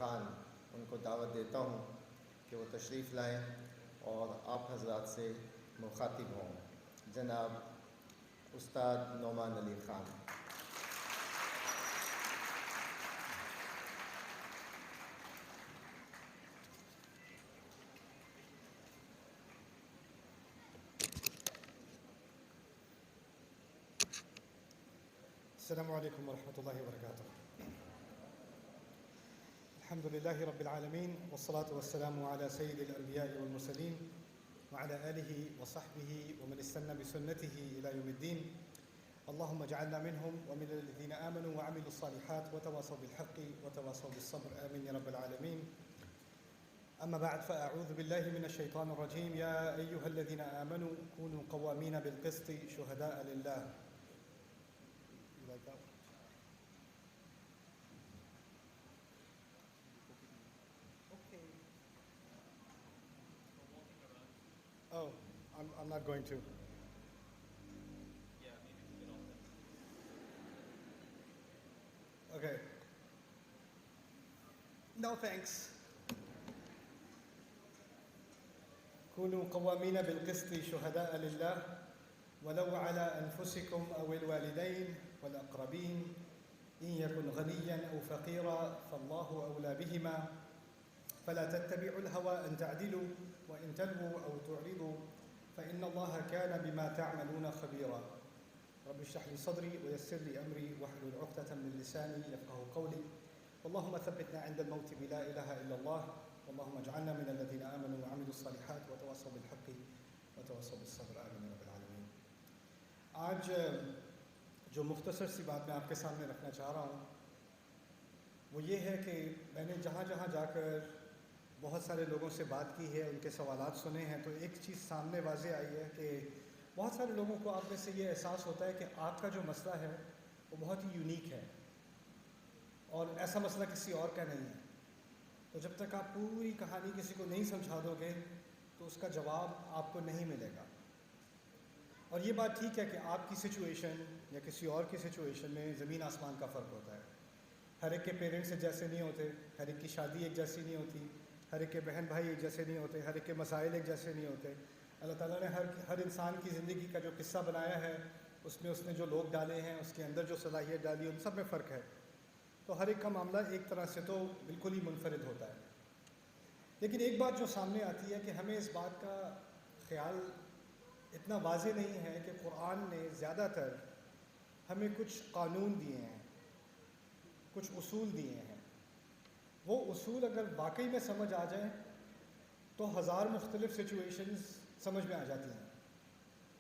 خان ان کو دعوت دیتا ہوں کہ وہ تشریف لائیں اور آپ حضرات سے مخاطب ہوں۔ جناب استاد نعمان علی خان۔ السلام علیکم ورحمۃ اللہ وبرکاتہ۔ الحمد للہ رب العالمین والصلاة والسلام علی سید الانبیاء والمرسلین وعلی آلہ وصحبہ ومن استنى بسنته إلى يوم الدین۔ اللهم اجعلنا منهم ومن الذين آمنوا وعملوا الصالحات وتواصوا بالحق وتواصوا بالصبر آمين يا رب العالمين۔ أما بعد فأعوذ بالله من الشيطان الرجيم يا أيها الذين آمنوا كونوا قوامين بالقسط شهداء لله۔ Oh, I'm not going to. Yeah, maybe we can all. Okay. No thanks. كونوا قوامين بالقسط شهداء لله ولو على أنفسكم أو الوالدين والأقربين إن يكن غنيا أو فقيرا فالله أولى بهما فلا تتبعوا الهوى أن تعدلوا وإن تلووا أو تعرضوا فإن الله كان بما تعملون خبيرا۔ رب اشرح لي صدري ويسر لي أمري واحلل عقدة من لساني يفقهوا قولي اللهم ثبتنا عند الموت بلا إله إلا الله اللهم اجعلنا من الذين آمنوا وعملوا الصالحات وتواصوا بالحق وتواصوا بالصبر آمين رب العالمين۔ آج جو مختصر سی بات میں آپ کے سامنے رکھنا چاہ رہا ہوں وہ یہ ہے کہ میں نے جہاں جہاں جا کر بہت سارے لوگوں سے بات کی ہے، ان کے سوالات سنے ہیں، تو ایک چیز سامنے واضح آئی ہے کہ بہت سارے لوگوں کو آپ میں سے یہ احساس ہوتا ہے کہ آپ کا جو مسئلہ ہے وہ بہت ہی یونیک ہے اور ایسا مسئلہ کسی اور کا نہیں ہے۔ تو جب تک آپ پوری کہانی کسی کو نہیں سمجھا دو گے تو اس کا جواب آپ کو نہیں ملے گا۔ اور یہ بات ٹھیک ہے کہ آپ کی سچویشن یا کسی اور کی سچویشن میں زمین آسمان کا فرق ہوتا ہے۔ ہر ایک کے پیرنٹس جیسے نہیں ہوتے، ہر ایک کی شادی ایک جیسی نہیں ہوتی، ہر ایک کے بہن بھائی ایک جیسے نہیں ہوتے، ہر ایک کے مسائل ایک جیسے نہیں ہوتے۔ اللہ تعالیٰ نے ہر انسان کی زندگی کا جو قصہ بنایا ہے اس میں اس نے جو لوگ ڈالے ہیں، اس کے اندر جو صلاحیت ڈالی، ان سب میں فرق ہے۔ تو ہر ایک کا معاملہ ایک طرح سے تو بالکل ہی منفرد ہوتا ہے۔ لیکن ایک بات جو سامنے آتی ہے کہ ہمیں اس بات کا خیال اتنا واضح نہیں ہے کہ قرآن نے زیادہ تر ہمیں کچھ قانون دیے ہیں، کچھ اصول دیے ہیں۔ وہ اصول اگر واقعی میں سمجھ آ جائیں تو ہزار مختلف سچویشنز سمجھ میں آ جاتی ہیں۔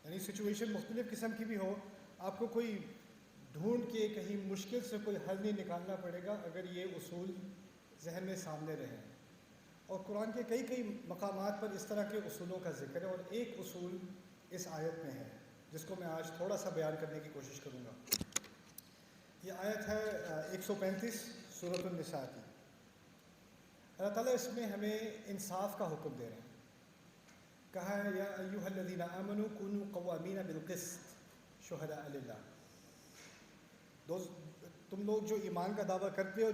یعنی سچویشن مختلف قسم کی بھی ہو، آپ کو کوئی ڈھونڈ کے کہیں مشکل سے کوئی حل نہیں نکالنا پڑے گا اگر یہ اصول ذہن میں سامنے رہیں۔ اور قرآن کے کئی مقامات پر اس طرح کے اصولوں کا ذکر ہے، اور ایک اصول اس آیت میں ہے جس کو میں آج تھوڑا سا بیان کرنے کی کوشش کروں گا۔ یہ آیت ہے 135 سورۃ النساء کی۔ اللہ تعالیٰ اس میں ہمیں انصاف کا حکم دے رہے ہیں۔ کہا ہے یا ایھا الذین آمنوا کونوا قوامین بالقسط شہداء للہ۔ تم لوگ جو ایمان کا دعویٰ کرتے ہو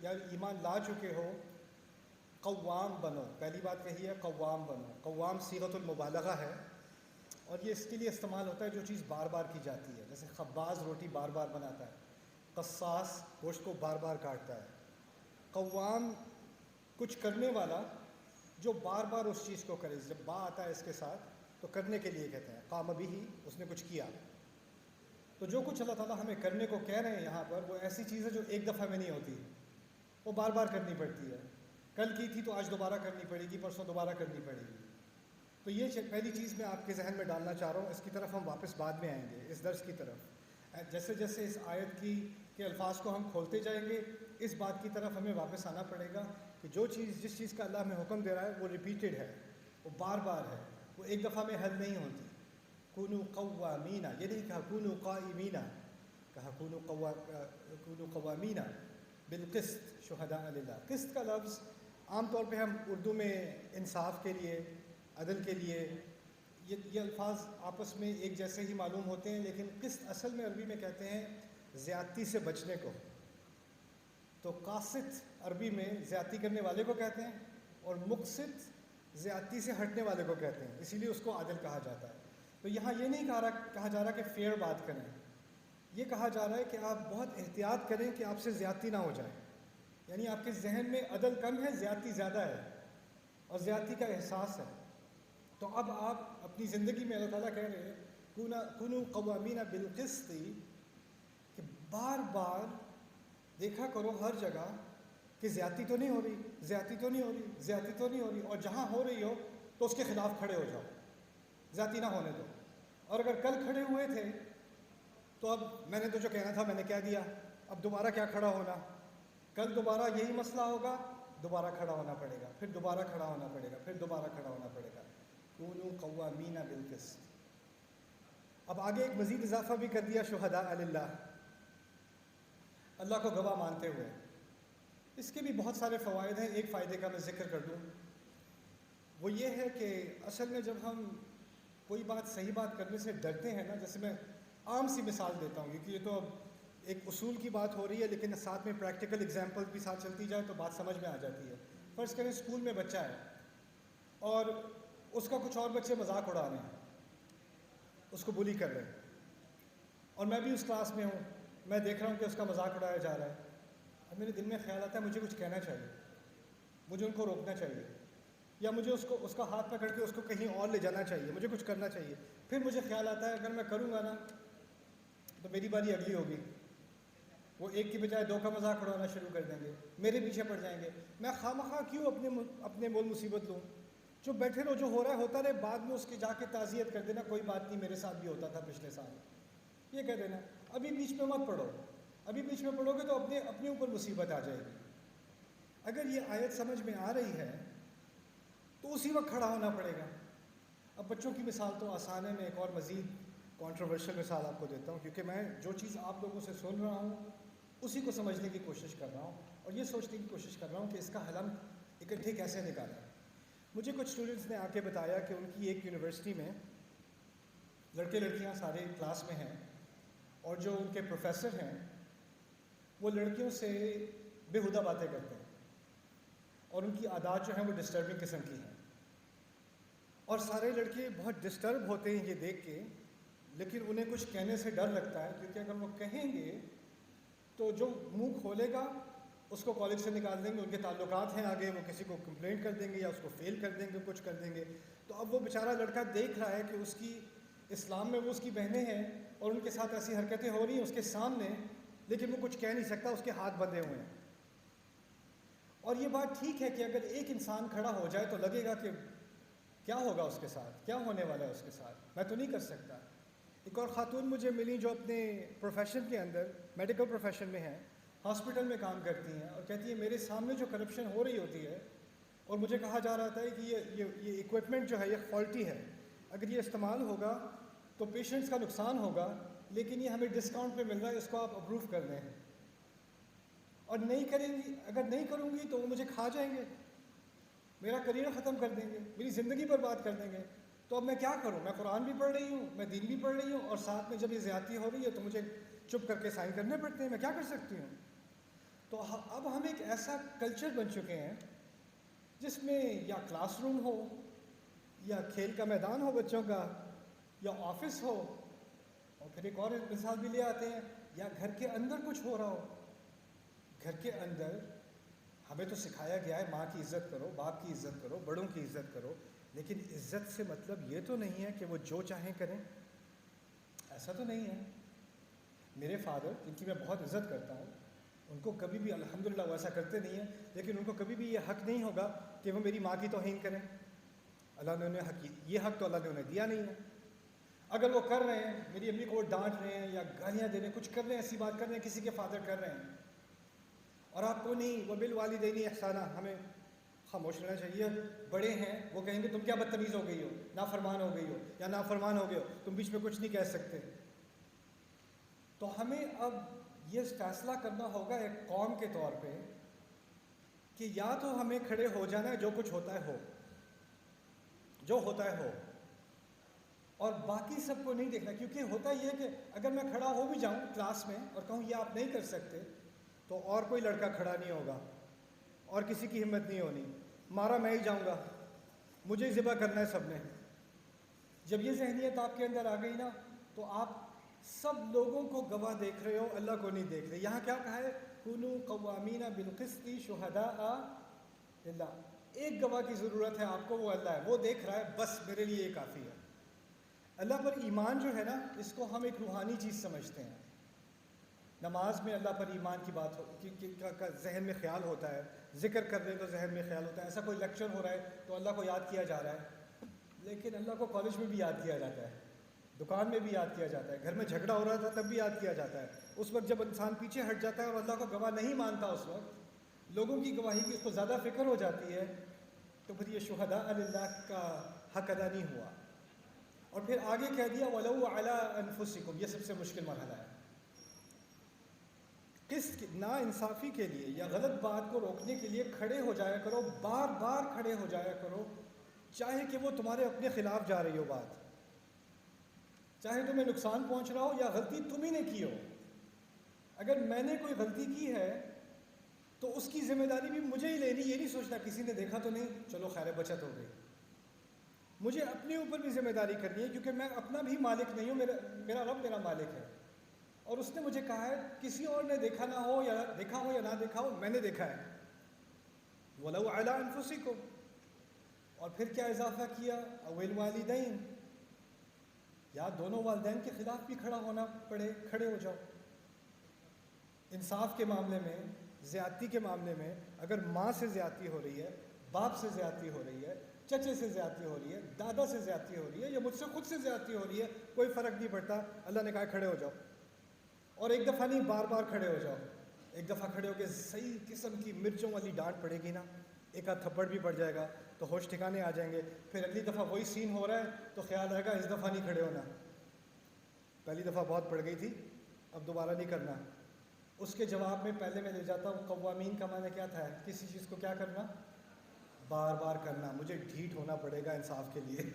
یا ایمان لا چکے ہو، قوام بنو۔ پہلی بات کہی ہے قوام بنو۔ قوام صیغۃ المبالغہ ہے اور یہ اس کے لیے استعمال ہوتا ہے جو چیز بار بار کی جاتی ہے، جیسے خباز روٹی بار بار بناتا ہے، قصاص گوشت کو بار بار کاٹتا ہے۔ قوام کچھ کرنے والا جو بار بار اس چیز کو کرے، جب با آتا ہے اس کے ساتھ تو کرنے کے لیے کہتے ہیں، قام بھی ہی اس نے کچھ کیا۔ تو جو کچھ اللہ تعالیٰ ہمیں کرنے کو کہہ رہے ہیں یہاں پر وہ ایسی چیز ہے جو ایک دفعہ میں نہیں ہوتی، وہ بار بار کرنی پڑتی ہے۔ کل کی تھی تو آج دوبارہ کرنی پڑے گی، پرسوں دوبارہ کرنی پڑے گی۔ تو یہ پہلی چیز میں آپ کے ذہن میں ڈالنا چاہ رہا ہوں، اس کی طرف ہم واپس بعد میں آئیں گے، اس درس کی طرف۔ جیسے جیسے اس آیت کے الفاظ کو ہم کھولتے جائیں گے اس بات کی طرف ہمیں واپس آنا پڑے گا کہ جس چیز کا اللہ ہمیں حکم دے رہا ہے وہ ریپیٹڈ ہے، وہ بار بار ہے، وہ ایک دفعہ میں حل نہیں ہوتی۔ کونوا قوامین، یہ نہیں کہا کونوا قائمین، کہا کونوا قوامین بالقسط شہداء للہ۔ قسط کا لفظ عام طور پہ ہم اردو میں انصاف کے لیے، عدل کے لیے، یہ الفاظ آپس میں ایک جیسے ہی معلوم ہوتے ہیں، لیکن قسط اصل میں عربی میں کہتے ہیں زیادتی سے بچنے کو۔ تو قاسط عربی میں زیادتی کرنے والے کو کہتے ہیں اور مقسط زیادتی سے ہٹنے والے کو کہتے ہیں، اسی لیے اس کو عادل کہا جاتا ہے۔ تو یہاں یہ نہیں کہا جا رہا کہ فیئر بات کریں، یہ کہا جا رہا ہے کہ آپ بہت احتیاط کریں کہ آپ سے زیادتی نہ ہو جائے، یعنی آپ کے ذہن میں عدل کم ہے، زیادتی زیادہ ہے اور زیادتی کا احساس ہے۔ تو اب آپ اپنی زندگی میں اللہ تعالیٰ کہہ رہے ہیں کونوا قوامین بالقسط، کہ بار بار دیکھا کرو ہر جگہ کہ زیادتی تو نہیں ہو رہی، زیادتی تو نہیں ہو رہی، زیادتی تو نہیں ہو رہی، اور جہاں ہو رہی ہو تو اس کے خلاف کھڑے ہو جاؤ، زیادتی نہ ہونے دو۔ اور اگر کل کھڑے ہوئے تھے تو اب میں نے تو جو کہنا تھا میں نے کہہ دیا، اب دوبارہ کیا کھڑا ہونا، کل دوبارہ یہی مسئلہ ہوگا، دوبارہ کھڑا ہونا پڑے گا، پھر دوبارہ کھڑا ہونا پڑے گا، پھر دوبارہ کھڑا ہونا پڑے گا۔ کونوا قوامین بالقسط۔ اب آگے ایک مزید اضافہ بھی کر دیا، شہداء للہ، اللہ کو گواہ مانتے ہوئے۔ اس کے بھی بہت سارے فوائد ہیں، ایک فائدے کا میں ذکر کر دوں، وہ یہ ہے کہ اصل میں جب ہم کوئی بات صحیح بات کرنے سے ڈرتے ہیں نا، جیسے میں عام سی مثال دیتا ہوں کیونکہ یہ تو اب ایک اصول کی بات ہو رہی ہے لیکن ساتھ میں پریکٹیکل ایگزامپل بھی ساتھ چلتی جائے تو بات سمجھ میں آ جاتی ہے۔ فرض کریں اسکول میں بچہ ہے اور اس کا کچھ اور بچے مذاق اڑا رہے ہیں، اس کو بلی کر رہے ہیں، اور میں بھی اس کلاس میں ہوں، میں دیکھ رہا ہوں کہ اس کا مذاق اڑایا جا رہا ہے۔ اب میرے دل میں خیال آتا ہے مجھے کچھ کہنا چاہیے، مجھے ان کو روکنا چاہیے، یا مجھے اس کا ہاتھ پکڑ کے اس کو کہیں اور لے جانا چاہیے، مجھے کچھ کرنا چاہیے۔ پھر مجھے خیال آتا ہے اگر میں کروں گا نا تو میری باری اگلی ہوگی، وہ ایک کی بجائے دو کا مذاق اڑانا شروع کر دیں گے، میرے پیچھے پڑ جائیں گے۔ میں خواہ کیوں اپنے مول مصیبت لوں، جو بیٹھے رہو، جو ہو رہا ہے ہوتا رہے، بعد میں اس کی جا کے تعزیت کر دینا، کوئی بات نہیں میرے ساتھ بھی ہوتا تھا پچھلے سال، یہ کہہ دینا۔ ابھی بیچ میں مت پڑھو، ابھی بیچ میں پڑھو گے تو اپنے اوپر مصیبت آ جائے گی۔ اگر یہ آیت سمجھ میں آ رہی ہے تو اسی وقت کھڑا ہونا پڑے گا۔ اب بچوں کی مثال تو آسان ہے، میں ایک اور مزید کنٹروورشل مثال آپ کو دیتا ہوں، کیونکہ میں جو چیز آپ لوگوں سے سن رہا ہوں اسی کو سمجھنے کی کوشش کر رہا ہوں اور یہ سوچنے کی کوشش کر رہا ہوں کہ اس کا حل ہم اکٹھے کیسے نکالیں۔ مجھے کچھ اسٹوڈنٹس نے آ کے بتایا کہ ان کی ایک یونیورسٹی میں لڑکے لڑکیاں سارے کلاس میں ہیں، اور جو ان کے پروفیسر ہیں وہ لڑکیوں سے بےہودہ باتیں کرتے ہیں، اور ان کی عادات جو ہیں وہ ڈسٹربنگ قسم کی ہیں، اور سارے لڑکے بہت ڈسٹرب ہوتے ہیں یہ دیکھ کے، لیکن انہیں کچھ کہنے سے ڈر لگتا ہے کیونکہ اگر وہ کہیں گے تو جو منہ کھولے گا اس کو کالج سے نکال دیں گے، ان کے تعلقات ہیں آگے، وہ کسی کو کمپلینٹ کر دیں گے یا اس کو فیل کر دیں گے، کچھ کر دیں گے۔ تو اب وہ بیچارہ لڑکا دیکھ رہا ہے کہ اس کی اسلام میں وہ اس کی بہنیں ہیں اور ان کے ساتھ ایسی حرکتیں ہو رہی ہیں اس کے سامنے، لیکن وہ کچھ کہہ نہیں سکتا، اس کے ہاتھ بندھے ہوئے ہیں۔ اور یہ بات ٹھیک ہے کہ اگر ایک انسان کھڑا ہو جائے تو لگے گا کہ کیا ہوگا اس کے ساتھ، کیا ہونے والا ہے اس کے ساتھ، میں تو نہیں کر سکتا۔ ایک اور خاتون مجھے ملی جو اپنے پروفیشن کے اندر، میڈیکل پروفیشن میں ہیں، ہاسپٹل میں کام کرتی ہیں، اور کہتی ہے میرے سامنے جو کرپشن ہو رہی ہوتی ہے اور مجھے کہا جا رہا ہے کہ یہ ایکوپمنٹ جو ہے یہ فالٹی ہے، اگر یہ استعمال ہوگا تو پیشنٹس کا نقصان ہوگا، لیکن یہ ہمیں ڈسکاؤنٹ پہ مل رہا ہے، اس کو آپ اپروو کر دیں، اور نہیں کریں گی، اگر نہیں کروں گی تو وہ مجھے کھا جائیں گے، میرا کریئر ختم کر دیں گے، میری زندگی برباد کر دیں گے۔ تو اب میں کیا کروں، میں قرآن بھی پڑھ رہی ہوں، میں دین بھی پڑھ رہی ہوں، اور ساتھ میں جب یہ زیادتی ہو رہی ہے تو مجھے چپ کر کے سائن کرنے پڑتے ہیں، میں کیا کر سکتی ہوں۔ تو اب ہم ایک ایسا کلچر بن چکے ہیں جس میں یا کلاس روم ہو، یا کھیل کا میدان ہو بچوں کا، یا آفس ہو، اور پھر ایک اور مثال بھی لے آتے ہیں، یا گھر کے اندر کچھ ہو رہا ہو۔ گھر کے اندر ہمیں تو سکھایا گیا ہے ماں کی عزت کرو، باپ کی عزت کرو، بڑوں کی عزت کرو، لیکن عزت سے مطلب یہ تو نہیں ہے کہ وہ جو چاہیں کریں، ایسا تو نہیں ہے۔ میرے فادر، جن کی میں بہت عزت کرتا ہوں، ان کو کبھی بھی الحمدللہ وہ ایسا کرتے نہیں ہیں، لیکن ان کو کبھی بھی یہ حق نہیں ہوگا کہ وہ میری ماں کی توہین کریں۔ اللہ نے انہیں حق، یہ حق تو اللہ نے انہیں دیا نہیں ہے۔ اگر وہ کر رہے ہیں، میری امی کو وہ ڈانٹ رہے ہیں یا گالیاں دے رہے ہیں، کچھ کر رہے ہیں، ایسی بات کر رہے ہیں، کسی کے فادر کر رہے ہیں، اور آپ کو نہیں، وبالوالدین احسانا، ہمیں خاموش رہنا چاہیے۔ بڑے ہیں، وہ کہیں گے تم کیا بدتمیز ہو گئی ہو، نافرمان ہو گئی ہو یا نافرمان ہو گئے ہو، تم بیچ میں کچھ نہیں کہہ سکتے۔ تو ہمیں اب یہ فیصلہ کرنا ہوگا ایک قوم کے طور پہ کہ یا تو ہمیں کھڑے ہو جانا ہے، جو کچھ ہوتا ہے ہو، جو ہوتا ہے ہو، اور باقی سب کو نہیں دیکھنا، کیونکہ ہوتا یہ ہے کہ اگر میں کھڑا ہو بھی جاؤں کلاس میں اور کہوں یہ آپ نہیں کر سکتے، تو تو اور کوئی لڑکا کھڑا نہیں ہوگا اور کسی کی ہمت نہیں ہونی، مارا میں ہی جاؤں گا، مجھے ہی ذبح کرنا ہے سب نے۔ جب یہ ذہنیت آپ کے اندر آ گئی نا تو آپ سب لوگوں کو گواہ دیکھ رہے ہو، اللہ کو نہیں دیکھ رہے۔ یہاں کیا کہا ہے؟ کونوا قوامین بالقسط شہداء للہ۔ ایک گواہ کی ضرورت ہے آپ کو، وہ اللہ ہے، وہ دیکھ رہا ہے، بس میرے لیے یہ کافی ہے۔ اللہ پر ایمان جو ہے نا، اس کو ہم ایک روحانی چیز سمجھتے ہیں۔ نماز میں اللہ پر ایمان کی بات کا ذہن میں خیال ہوتا ہے، ذکر کر لیں تو ذہن میں خیال ہوتا ہے، ایسا کوئی لیکچر ہو رہا ہے تو اللہ کو یاد کیا جا رہا ہے۔ لیکن اللہ کو کالج میں بھی یاد کیا جاتا ہے، دکان میں بھی یاد کیا جاتا ہے، گھر میں جھگڑا ہو رہا تھا تب بھی یاد کیا جاتا ہے۔ اس وقت جب انسان پیچھے ہٹ جاتا ہے اور اللہ کو گواہ نہیں مانتا، اس وقت لوگوں کی گواہی کی اس کو زیادہ فکر ہو جاتی ہے، تو پھر یہ شہداء للہ کا حق ادا نہیں ہوا۔ اور پھر آگے کہہ دیا وَلَوْ عَلَىٰ أَنفُسِكُمْ، یہ سب سے مشکل مرحلہ ہے۔ قسط نا انصافی کے لیے یا غلط بات کو روکنے کے لیے کھڑے ہو جایا کرو، بار بار کھڑے ہو جایا کرو، چاہے کہ وہ تمہارے اپنے خلاف جا رہی ہو بات، چاہے تمہیں نقصان پہنچ رہا ہو یا غلطی تم ہی نے کی ہو۔ اگر میں نے کوئی غلطی کی ہے تو اس کی ذمہ داری بھی مجھے ہی لینی، یہ نہیں سوچنا کسی نے دیکھا تو نہیں، چلو خیر بچت ہو گئی۔ مجھے اپنے اوپر بھی ذمہ داری کرنی ہے، کیونکہ میں اپنا بھی مالک نہیں ہوں، میرا رب میرا مالک ہے، اور اس نے مجھے کہا ہے کسی اور نے دیکھا نہ ہو یا دیکھا ہو یا نہ دیکھا ہو، میں نے دیکھا ہے۔ وَلَوْ عَلَىٰ أَنفُسِكُمْ، اور پھر کیا اضافہ کیا؟ أَوِ الْوَالِدَيْنِ، یا دونوں والدین کے خلاف بھی کھڑا ہونا پڑے، کھڑے ہو جاؤ۔ انصاف کے معاملے میں، زیادتی کے معاملے میں، اگر ماں سے زیادتی ہو رہی ہے، باپ سے زیادتی ہو رہی ہے، چچے سے زیادتی ہو رہی ہے، دادا سے زیادتی ہو رہی ہے، یا مجھ سے خود سے زیادتی ہو رہی ہے، کوئی فرق نہیں پڑتا، اللہ نے کہا کھڑے ہو جاؤ۔ اور ایک دفعہ نہیں، بار بار کھڑے ہو جاؤ۔ ایک دفعہ کھڑے ہو کے صحیح قسم کی مرچوں والی ڈانٹ پڑے گی نا، ایک آدھ تھپڑ بھی پڑ جائے گا تو ہوش ٹھکانے آ جائیں گے، پھر اگلی دفعہ وہی سین ہو رہا ہے تو خیال آئے گا اس دفعہ نہیں کھڑے ہونا، پہلی دفعہ بہت پڑ گئی تھی اب دوبارہ نہیں کرنا۔ اس کے جواب میں پہلے میں لے جاتا ہوں، قوامین کا معنی کیا تھا؟ کسی چیز کو کیا کرنا؟ بار بار کرنا۔ مجھے ڈھیٹ ہونا پڑے گا انصاف کے لیے،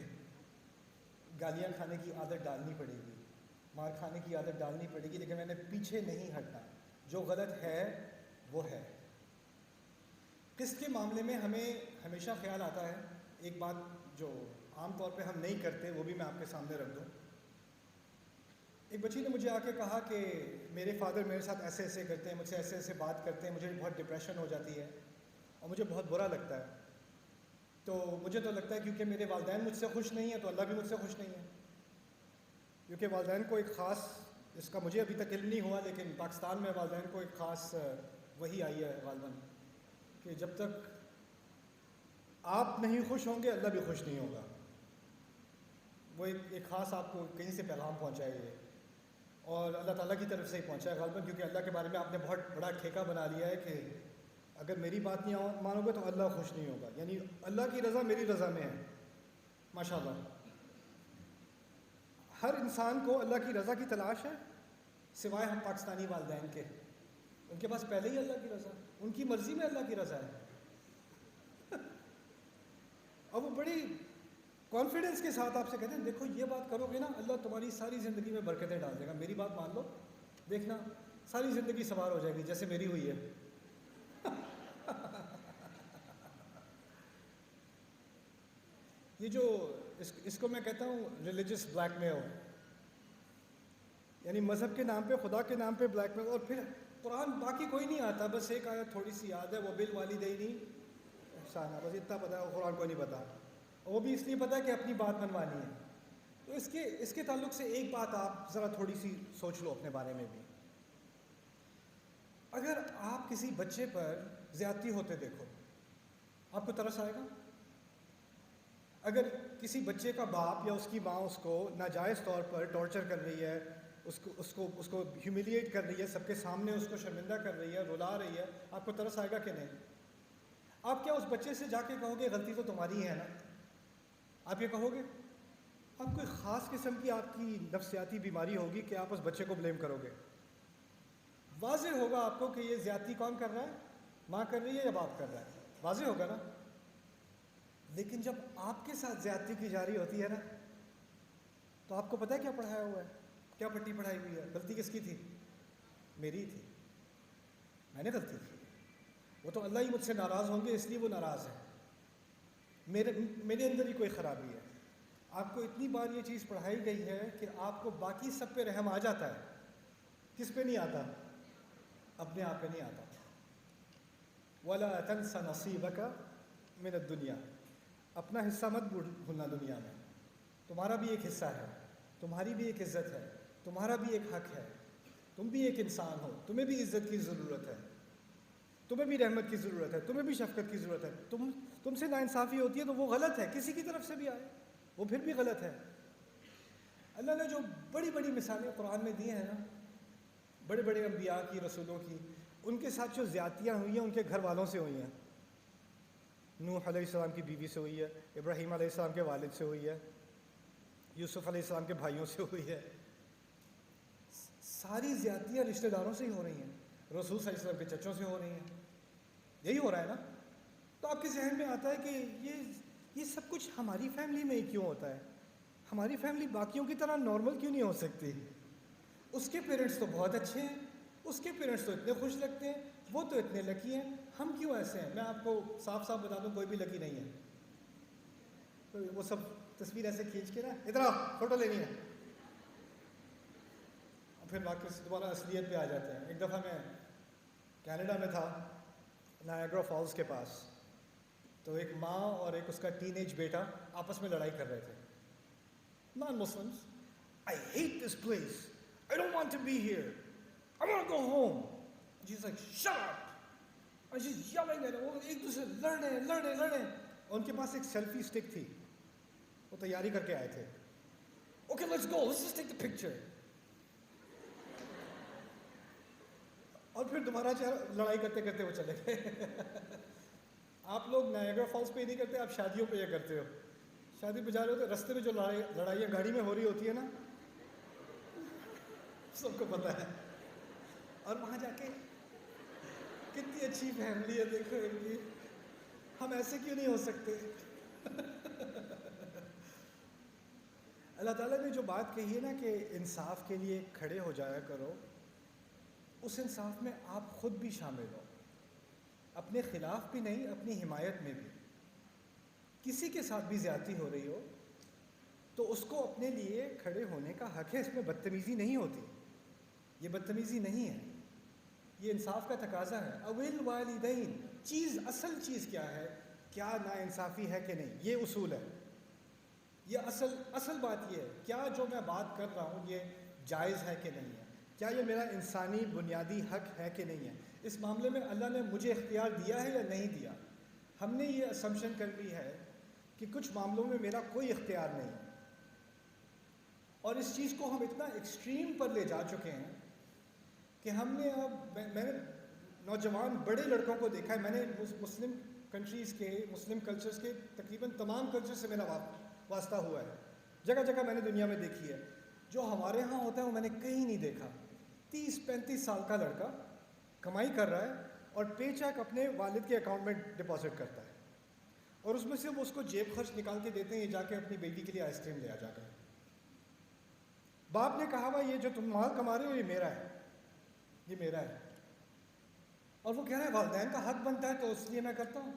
گالیاں کھانے کی عادت ڈالنی پڑے گی، مار کھانے کی عادت ڈالنی پڑے گی، لیکن میں نے پیچھے نہیں ہٹنا، جو غلط ہے وہ ہے۔ قسط کے معاملے میں ہمیں ہمیشہ خیال آتا ہے، ایک بات جو عام طور پہ ہم نہیں کرتے وہ بھی میں آپ کے سامنے رکھ دوں۔ ایک بچی نے مجھے آ کے کہا کہ میرے فادر میرے ساتھ ایسے ایسے کرتے ہیں، مجھ سے ایسے ایسے بات کرتے ہیں، مجھے بہت ڈپریشن ہو جاتی ہے اور مجھے بہت برا لگتا ہے۔ تو مجھے تو لگتا ہے کیونکہ میرے والدین مجھ سے خوش نہیں ہیں تو اللہ بھی مجھ سے خوش نہیں ہے، کیونکہ والدین کو ایک خاص، اس کا مجھے ابھی تک علم نہیں ہوا، لیکن پاکستان میں والدین کو ایک خاص وہی آئی ہے غالباً کہ جب تک آپ نہیں خوش ہوں گے اللہ بھی خوش نہیں ہوگا۔ وہ ایک خاص آپ کو کہیں سے پیغام پہنچائے گے، اور اللہ تعالیٰ کی طرف سے ہی پہنچا ہے غالباً، کیونکہ اللہ کے بارے میں آپ نے بہت بڑا ٹھیکہ بنا لیا ہے کہ اگر میری بات نہیں مانو گے تو اللہ خوش نہیں ہوگا، یعنی اللہ کی رضا میری رضا میں ہے۔ ماشاءاللہ، ہر انسان کو اللہ کی رضا کی تلاش ہے، سوائے ہم پاکستانی والدین کے، ان کے پاس پہلے ہی اللہ کی رضا، ان کی مرضی میں اللہ کی رضا ہے۔ اور وہ بڑی کانفیڈنس کے ساتھ آپ سے کہتے ہیں دیکھو یہ بات کرو گے نا اللہ تمہاری ساری زندگی میں برکتیں ڈال دے گا، میری بات مان لو، دیکھنا ساری زندگی سوار ہو جائے گی جیسے میری ہوئی ہے۔ یہ جو اس کو میں کہتا ہوں ریلیجس بلیک میل، یعنی مذہب کے نام پہ، خدا کے نام پہ بلیک میل۔ اور پھر قرآن باقی کوئی نہیں آتا، بس ایک آیت تھوڑی سی یاد ہے، وہ بالوالدین احسانا، بس اتنا پتا ہے، وہ قرآن کو نہیں پتا، وہ بھی اس لیے پتا ہے کہ اپنی بات منوانی ہے۔ تو اس کے تعلق سے ایک بات آپ ذرا تھوڑی سی سوچ لو اپنے بارے میں بھی۔ اگر آپ کسی بچے پر زیادتی ہوتے دیکھو، آپ کو ترس آئے گا؟ اگر کسی بچے کا باپ یا اس کی ماں اس کو ناجائز طور پر ٹارچر کر رہی ہے، اس کو ہیوملیٹ کر رہی ہے، سب کے سامنے اس کو شرمندہ کر رہی ہے، رلا رہی ہے، آپ کو ترس آئے گا کہ نہیں؟ آپ کیا اس بچے سے جا کے کہو گے غلطی تو تمہاری ہے نا؟ آپ یہ کہو گے؟ اب کوئی خاص قسم کی آپ کی نفسیاتی بیماری ہوگی کہ آپ اس بچے کو بلیم کرو گے۔ واضح ہوگا آپ کو کہ یہ زیادتی کون کر رہا ہے، ماں کر رہی ہے یا باپ کر رہا ہے، واضح ہوگا نا۔ لیکن جب آپ کے ساتھ زیادتی کی جاری ہوتی ہے نا، تو آپ کو پتہ ہے کیا پڑھایا ہوا ہے، کیا پٹی پڑھائی ہوئی ہے، غلطی کس کی تھی؟ میری تھی۔ میں نے غلطی کی. وہ تو اللہ ہی مجھ سے ناراض ہوں گے اس لیے وہ ناراض ہے. میرے اندر ہی کوئی خرابی ہے. آپ کو اتنی بار یہ چیز پڑھائی گئی ہے کہ آپ کو باقی سب پہ رحم آ جاتا ہے. کس پہ نہیں آتا؟ اپنے آپ پہ نہیں آتا. وَلَا تَنْسَ نَصِيبَكَ مِنَ الدُّنْيَا. اپنا حصہ مت بھولنا دنیا میں. تمہارا بھی ایک حصہ ہے, تمہاری بھی ایک عزت ہے, تمہارا بھی ایک حق ہے. تم بھی ایک انسان ہو, تمہیں بھی عزت کی ضرورت ہے, تمہیں بھی رحمت کی ضرورت ہے, تمہیں بھی شفقت کی ضرورت ہے. تم سے ناانصافی ہوتی ہے تو وہ غلط ہے, کسی کی طرف سے بھی آئے وہ پھر بھی غلط ہے. اللہ نے جو بڑی بڑی مثالیں قرآن میں دی ہیں نا, بڑے بڑے انبیاء کی, رسولوں کی, ان کے ساتھ جو زیادتیاں ہوئی ہیں ان کے گھر والوں سے ہوئی ہیں. نوح علیہ السلام کی بیوی سے ہوئی ہے, ابراہیم علیہ السلام کے والد سے ہوئی ہے, یوسف علیہ السلام کے بھائیوں سے ہوئی ہے. ساری زیادتیاں رشتہ داروں سے ہی ہو رہی ہیں, رسول صلی اللہ علیہ وسلم کے چچوں سے ہو رہی ہیں. یہی ہو رہا ہے نا. تو آپ کے ذہن میں آتا ہے کہ یہ سب کچھ ہماری فیملی میں ہی کیوں ہوتا ہے؟ ہماری فیملی باقیوں کی طرح نارمل کیوں نہیں ہو سکتی؟ اس کے پیرنٹس تو بہت اچھے ہیں, اس کے پیرنٹس تو اتنے خوش لگتے ہیں, وہ تو اتنے لکی ہیں, ہم کیوں ایسے ہیں؟ میں آپ کو صاف صاف بتا دوں, کوئی بھی لکی نہیں ہے. تو وہ سب تصویر ایسے کھینچ کے نا, ادھر آ فوٹو لینی ہے, پھر واپس دوبارہ اصلیت پہ آ جاتے ہیں. ایک دفعہ میں کینیڈا میں تھا, نایگرا فالز کے پاس. تو ایک ماں اور ایک اس کا ٹین ایج بیٹا آپس میں لڑائی کر رہے تھے. Non Muslims. I hate this place. I don't want to be here. I want to go home. And she's like, shut up. And she's yelling at him. وہ ایک دوسرے لڑے. ان کے پاس ایک سیلفی اسٹک تھی, وہ تیاری کر کے آئے تھے. Okay, let's go. Let's just take the picture. اور پھر دوبارہ لڑائی کرتے کرتے وہ چلے گئے. آپ لوگ نایگرا فالز پہ ہی نہیں کرتے, آپ شادیوں پہ یہ کرتے ہو. شادی پہ جا رہے ہو تو رستے میں جو لڑائیاں گاڑی میں ہو رہی ہوتی ہے نا, سب کو پتہ ہے. اور وہاں جا کے کتنی اچھی فیملی ہے, دیکھو ان کی, ہم ایسے کیوں نہیں ہو سکتے؟ اللہ تعالیٰ نے جو بات کہی ہے نا کہ انصاف کے لیے کھڑے ہو جایا کرو, اس انصاف میں آپ خود بھی شامل ہو. اپنے خلاف بھی نہیں, اپنی حمایت میں بھی. کسی کے ساتھ بھی زیادتی ہو رہی ہو تو اس کو اپنے لیے کھڑے ہونے کا حق ہے. اس میں بدتمیزی نہیں ہوتی, یہ بدتمیزی نہیں ہے, یہ انصاف کا تقاضا ہے. اویل والدین, چیز اصل چیز کیا ہے, کیا ناانصافی ہے کہ نہیں, یہ اصول ہے. یہ اصل بات یہ ہے, کیا جو میں بات کر رہا ہوں یہ جائز ہے کہ نہیں ہے, کیا یہ میرا انسانی بنیادی حق ہے کہ نہیں ہے. اس معاملے میں اللہ نے مجھے اختیار دیا ہے یا نہیں دیا. ہم نے یہ اسمپشن کر لی ہے کہ کچھ معاملوں میں میرا کوئی اختیار نہیں, اور اس چیز کو ہم اتنا ایکسٹریم پر لے جا چکے ہیں کہ ہم نے اب, میں نے نوجوان بڑے لڑکوں کو دیکھا ہے. میں نے مسلم کنٹریز کے, مسلم کلچرز کے تقریباً تمام کلچر سے میرا واسطہ ہوا ہے. جگہ جگہ میں نے دنیا میں دیکھی ہے. جو ہمارے ہاں ہوتا ہے وہ میں نے کہیں نہیں دیکھا. 30-35 سال کا لڑکا کمائی کر رہا ہے اور پے چیک اپنے والد کے اکاؤنٹ میں ڈپازٹ کرتا ہے, اور اس میں سے وہ اس کو جیب خرچ نکال کے دیتے ہیں, یہ جا کے اپنی بیٹی کے لیے آئس کریم لے آ جا کر. باپ نے کہا ہوا یہ جو تم مال کما رہے ہو یہ میرا ہے, یہ میرا ہے. اور وہ کہہ رہے ہیں والدین کا حق بنتا ہے تو اس لیے میں کرتا ہوں.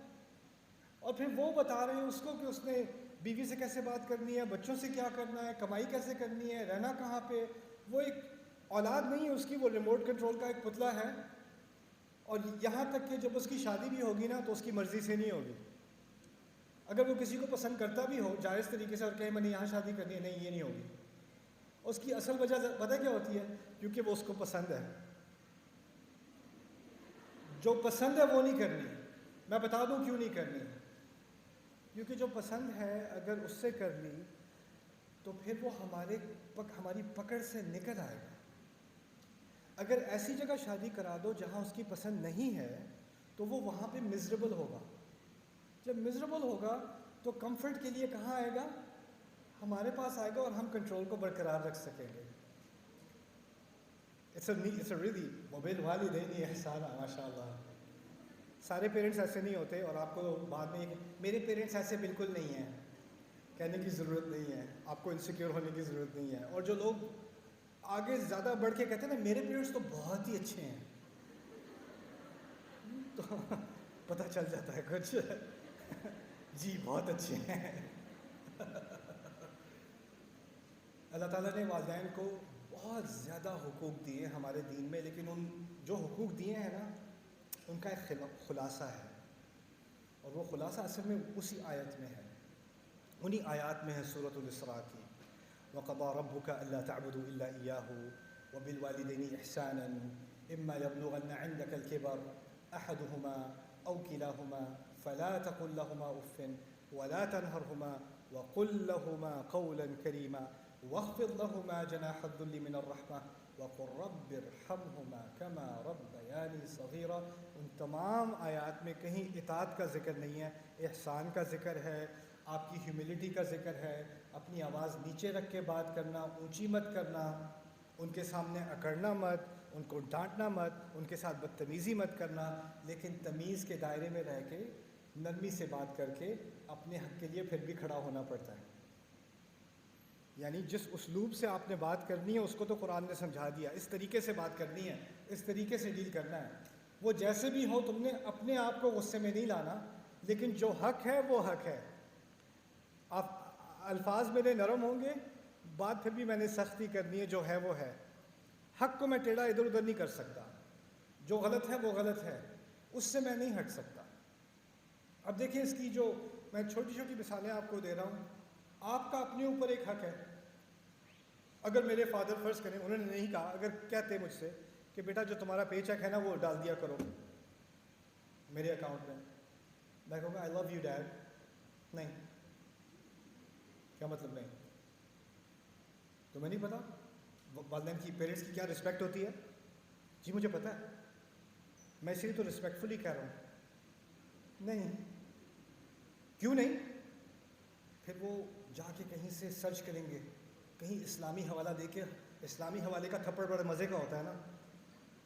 اور پھر وہ بتا رہے ہیں اس کو کہ اس نے بیوی سے کیسے بات کرنی ہے, بچوں سے کیا کرنا ہے, کمائی کیسے کرنی ہے, رہنا کہاں پہ. وہ ایک اولاد نہیں ہے اس کی, وہ ریموٹ کنٹرول کا ایک پتلا ہے. اور یہاں تک کہ جب اس کی شادی بھی ہوگی نا تو اس کی مرضی سے نہیں ہوگی. اگر وہ کسی کو پسند کرتا بھی ہو جائز طریقے سے اور کہے میں نے یہاں شادی کرنی ہے, نہیں یہ نہیں ہوگی. اس کی اصل وجہ پتہ کیا ہوتی ہے؟ کیونکہ وہ اس کو پسند ہے. جو پسند ہے وہ نہیں کرنی. میں بتا دوں کیوں نہیں کرنی. کیونکہ جو پسند ہے اگر اس سے کر لی تو پھر وہ ہماری پکڑ سے نکل آئے گا. اگر ایسی جگہ شادی کرا دو جہاں اس کی پسند نہیں ہے تو وہ وہاں پہ مزریبل ہوگا. جب مزریبل ہوگا تو کمفرٹ کے لیے کہاں آئے گا؟ ہمارے پاس آئے گا, اور ہم کنٹرول کو برقرار رکھ سکیں گے. اٹس اے ریلی موبائل والدین احسان, ماشاء اللہ. سارے پیرنٹس ایسے نہیں ہوتے, اور آپ کو بعد میں میرے پیرنٹس ایسے بالکل نہیں ہیں کہنے کی ضرورت نہیں ہے, آپ کو انسیکیور ہونے کی ضرورت نہیں ہے. اور جو لوگ آگے زیادہ بڑھ کے کہتے ہیں نا میرے پیرنٹس تو بہت ہی اچھے ہیں, تو پتہ چل جاتا ہے کچھ جی بہت اچھے ہیں. اللہ تعالیٰ نے والدین کو بہت زیادہ حقوق دیے ہمارے دین میں، لیکن ان جو حقوق دیے ہیں نا ان کا ایک خلاصہ ہے، اور وہ خلاصہ اصل میں اسی آیت میں ہے، انہی آیات میں ہے سورۃ الاسراء کی. وَقَضَىٰ رَبُّكَ أَلَّا تَعْبُدُوا إِلَّا إِيَّاهُ وَبِالْوَالِدَيْنِ إِحْسَانًا إِمَّا يَبْلُغَنَّ عِندَكَ الْكِبَرَ أَحَدُهُمَا أَوْ كِلَاهُمَا فَلَا تَقُل لَّهُمَا أُفٍّ وَلَا تَنْهَرْهُمَا وَقُل لَّهُمَا قَوْلًا كَرِيمًا وَاخْفِضْ لَهُمَا جَنَاحَ الذُّلِّ مِنَ الرَّحْمَةِ وَقُل رَّبِّ ارْحَمْهُمَا كَمَا رَبَّيَانِي صَغِيرًا. ان تمام آیات میں کہیں اطاعت کا ذکر نہیں ہے، احسان کا ذکر ہے، آپ کی ہیوملٹی کا ذکر ہے، اپنی آواز نیچے رکھ کے بات کرنا، اونچی مت کرنا، ان کے سامنے اکڑنا مت، ان کو ڈانٹنا مت، ان کے ساتھ بدتمیزی مت کرنا، لیکن تمیز کے دائرے میں رہ کے نرمی سے بات کر کے اپنے حق کے لیے پھر بھی کھڑا ہونا پڑتا ہے. یعنی جس اسلوب سے آپ نے بات کرنی ہے اس کو تو قرآن نے سمجھا دیا، اس طریقے سے بات کرنی ہے، اس طریقے سے ڈیل کرنا ہے. وہ جیسے بھی ہو تم نے اپنے آپ کو غصے میں نہیں لانا، لیکن جو حق ہے وہ حق ہے. آپ الفاظ میرے نرم ہوں گے، بات پھر بھی میں نے سختی کرنی ہے، جو ہے وہ ہے. حق کو میں ٹیڑھا ادھر ادھر نہیں کر سکتا، جو غلط ہے وہ غلط ہے، اس سے میں نہیں ہٹ سکتا. اب دیکھیں اس کی جو میں چھوٹی چھوٹی مثالیں آپ کو دے رہا ہوں. آپ کا اپنے اوپر ایک حق ہے. اگر میرے فادر فرض کریں، انہوں نے نہیں کہا، اگر کہتے مجھ سے کہ بیٹا جو تمہارا پے چیک ہے نا وہ ڈال دیا کرو میرے اکاؤنٹ میں کہوں گا آئی لو یو ڈیڈ. نہیں. کیا مطلب نہیں؟ تمہیں نہیں پتا والدین کی، پیرنٹس کی کیا رسپیکٹ ہوتی ہے؟ جی مجھے پتا ہے، میں اسی لیے تو رسپیکٹفلی کہہ رہا ہوں. نہیں. کیوں نہیں؟ پھر وہ جا کے کہیں سے سرچ کریں گے، کہیں اسلامی حوالہ دے کے. اسلامی حوالے کا تھپڑ بڑے مزے کا ہوتا ہے نا.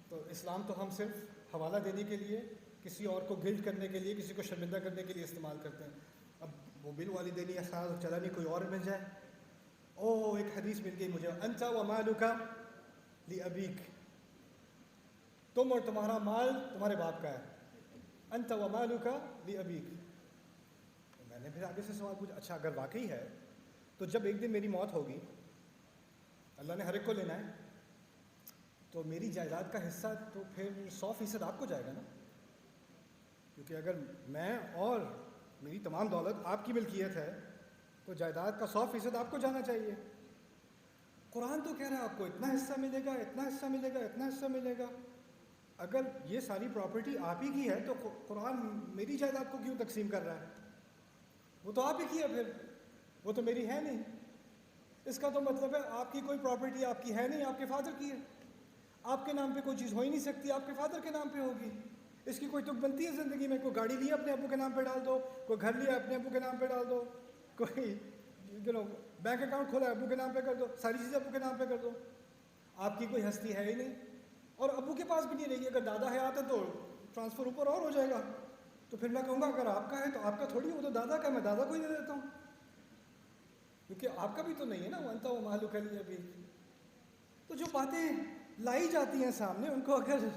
تو اسلام تو ہم صرف حوالہ دینے کے لیے، کسی اور کو گلٹ کرنے کے لیے، کسی کو شرمندہ کرنے کے لیے استعمال کرتے ہیں. اب وہ بالوالدین احسانا چلا نہیں، کوئی اور مل جائے. او ایک حدیث مل گئی مجھے، انت ومالک لابیک، تم اور تمہارا مال تمہارے باپ کا ہے. انت ومالک لابیک. میں نے پھر آگے سے سوال پوچھا، اچھا اگر واقعی ہے تو جب ایک دن میری موت ہوگی، اللہ نے ہر ایک کو لینا ہے، تو میری جائیداد کا حصہ تو پھر 100% آپ کو جائے گا نا. کیونکہ اگر میں اور میری تمام دولت آپ کی ملکیت ہے تو جائیداد کا 100% آپ کو جانا چاہیے. قرآن تو کہہ رہا ہے آپ کو اتنا حصہ ملے گا، اتنا حصہ ملے گا، اتنا حصہ ملے گا. اگر یہ ساری پراپرٹی آپ ہی کی ہے تو قرآن میری جائیداد کو کیوں تقسیم کر رہا ہے؟ وہ تو آپ ہی کی ہے، پھر وہ تو میری ہے نہیں. اس کا تو مطلب ہے آپ کی کوئی پراپرٹی آپ کی ہے نہیں، آپ کے فادر کی ہے. آپ کے نام پہ کوئی چیز ہو ہی نہیں سکتی، آپ کے فادر کے نام پہ ہوگی. اس کی کوئی تک بنتی ہے زندگی میں؟ کوئی گاڑی لی اپنے ابو کے نام پہ ڈال دو، کوئی گھر لیا اپنے ابو کے نام پہ ڈال دو، کوئی بینک اکاؤنٹ کھولا ابو کے نام پہ کر دو، ساری چیزیں ابو کے نام پہ کر دو. آپ کی کوئی ہستی ہے ہی نہیں، اور ابو کے پاس بھی نہیں رہے گی. اگر دادا حیات ہے تو ٹرانسفر اوپر اور ہو جائے گا. تو پھر میں کہوں گا اگر آپ کا ہے تو آپ کا تھوڑی، وہ تو دادا کا ہے، میں دادا کو ہی دے دیتا ہوں، کیونکہ آپ کا بھی تو نہیں ہے نا. وانتا وہ مالک علی ابھی. تو جو باتیں لائی جاتی ہیں سامنے، ان کو اگر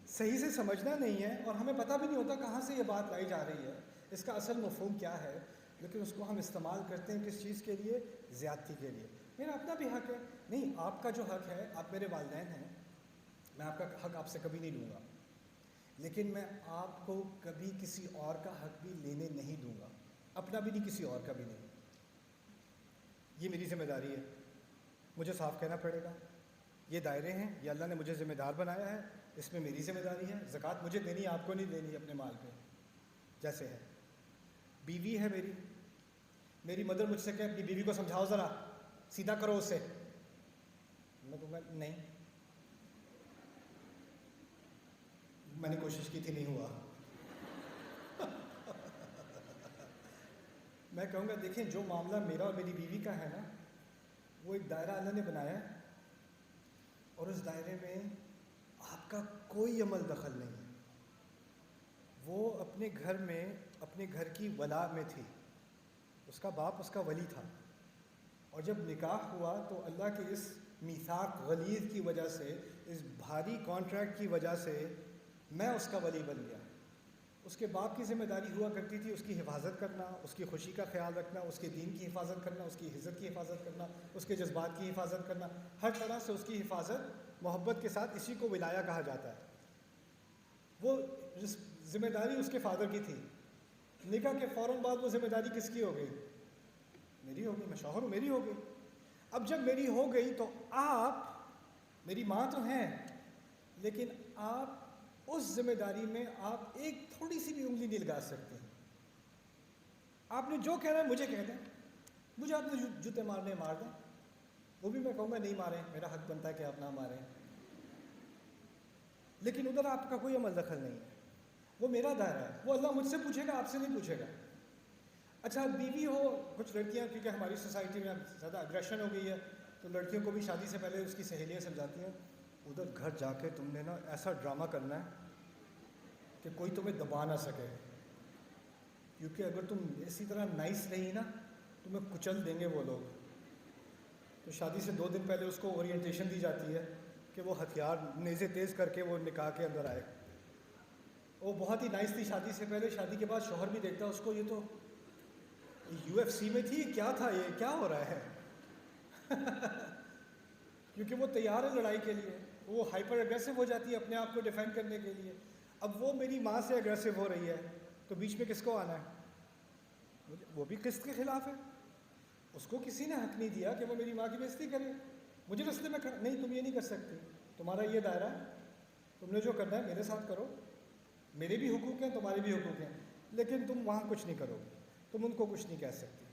صحیح سے سمجھنا نہیں ہے، اور ہمیں پتہ بھی نہیں ہوتا کہاں سے یہ بات لائی جا رہی ہے، اس کا اصل مفہوم کیا ہے، لیکن اس کو ہم استعمال کرتے ہیں کس چیز کے لیے؟ زیادتی کے لیے. میرا اپنا بھی حق ہے. نہیں، آپ کا جو حق ہے، آپ میرے والدین ہیں، میں آپ کا حق آپ سے کبھی نہیں لوں گا، لیکن میں آپ کو کبھی کسی اور کا حق بھی لینے نہیں دوں گا، اپنا بھی نہیں، کسی اور کا بھی نہیں. یہ میری ذمہ داری ہے، مجھے صاف کہنا پڑے گا. یہ دائرے ہیں، یہ اللہ نے مجھے ذمہ دار بنایا ہے، اس میں میری ذمہ داری ہے. زکوٰۃ مجھے دینی ہے، آپ کو نہیں دینی اپنے مال پہ. جیسے ہے بیوی ہے میری مدر مجھ سے کہ اپنی بیوی کو سمجھاؤ ذرا، سیدھا کرو اس سے. میں کہوں گا نہیں، میں نے کوشش کی تھی، نہیں ہوا. میں کہوں گا دیکھیں، جو معاملہ میرا اور میری بیوی کا ہے نا، وہ ایک دائرہ اللہ نے بنایا ہے، اور اس دائرے میں آپ کا کوئی عمل دخل نہیں ہے. وہ اپنے گھر میں، اپنے گھر کی ولا میں تھی، اس کا باپ اس کا ولی تھا، اور جب نکاح ہوا تو اللہ کے اس میثاق غلیظ کی وجہ سے، اس بھاری کانٹریکٹ کی وجہ سے میں اس کا ولی بن گیا. اس کے باپ کی ذمہ داری ہوا کرتی تھی اس کی حفاظت کرنا، اس کی خوشی کا خیال رکھنا، اس کے دین کی حفاظت کرنا، اس کی عزت کی حفاظت کرنا، اس کے جذبات کی حفاظت کرنا، ہر طرح سے اس کی حفاظت محبت کے ساتھ. اسی کو ولایا کہا جاتا ہے. وہ ذمہ داری اس کے فادر کی تھی. نکاح کے فوراً بعد وہ ذمہ داری کس کی ہو گئی؟ میری ہو گئی. میں شوہر ہوں، میری ہو گئی. اب جب میری ہو گئی تو آپ میری ماں تو ہیں، لیکن آپ اس ذمہ داری میں آپ ایک تھوڑی سی بھی انگلی نہیں لگا سکتے. آپ نے جو کہنا ہے مجھے کہہ دیں، مجھے آپ نے جوتے مارنے مار دیں، وہ بھی میں کہوں گا نہیں ماریں، میرا حق بنتا ہے کہ آپ نہ ماریں. لیکن ادھر آپ کا کوئی عمل دخل نہیں ہے. وہ میرا دائرہ ہے، وہ اللہ مجھ سے پوچھے گا، آپ سے نہیں پوچھے گا. اچھا بیوی ہو، کچھ لڑکیاں کیونکہ ہماری سوسائٹی میں زیادہ اگریشن ہو گئی ہے تو لڑکیوں کو بھی شادی سے پہلے اس کی سہیلیاں سمجھاتی ہیں ادھر گھر جا کے تم نے نا ایسا ڈرامہ کرنا ہے کہ کوئی تمہیں دبا نہ سکے، کیونکہ اگر تم اسی طرح نائس رہی نا تمہیں کچل دیں گے وہ لوگ. تو شادی سے 2 دن پہلے اس کو اورینٹیشن دی جاتی ہے کہ وہ ہتھیار نیزے تیز کر کے وہ نکاح کے اندر آئے. وہ بہت ہی نائس تھی شادی سے پہلے، شادی کے بعد شوہر بھی دیکھتا اس کو یہ تو UFC میں تھی، کیا تھا یہ، کیا ہو رہا ہے کیونکہ وہ تیار ہے لڑائی کے لیے، وہ ہائپر اگریسو ہو جاتی ہے اپنے آپ کو ڈیفینڈ کرنے کے لیے. اب وہ میری ماں سے اگریسو ہو رہی ہے تو بیچ میں کس کو آنا ہے؟ وہ بھی قسط کے خلاف ہے. اس کو کسی نے حق نہیں دیا کہ وہ میری ماں کی بےزتی کرے. مجھے رستے میں نہیں، تم یہ نہیں کر سکتی، تمہارا یہ دائرہ ہے، تم نے جو کرنا ہے میرے ساتھ کرو، میرے بھی حقوق ہیں تمہارے بھی حقوق ہیں، لیکن تم وہاں کچھ نہیں کرو گے، تم ان کو کچھ نہیں کہہ سکتی.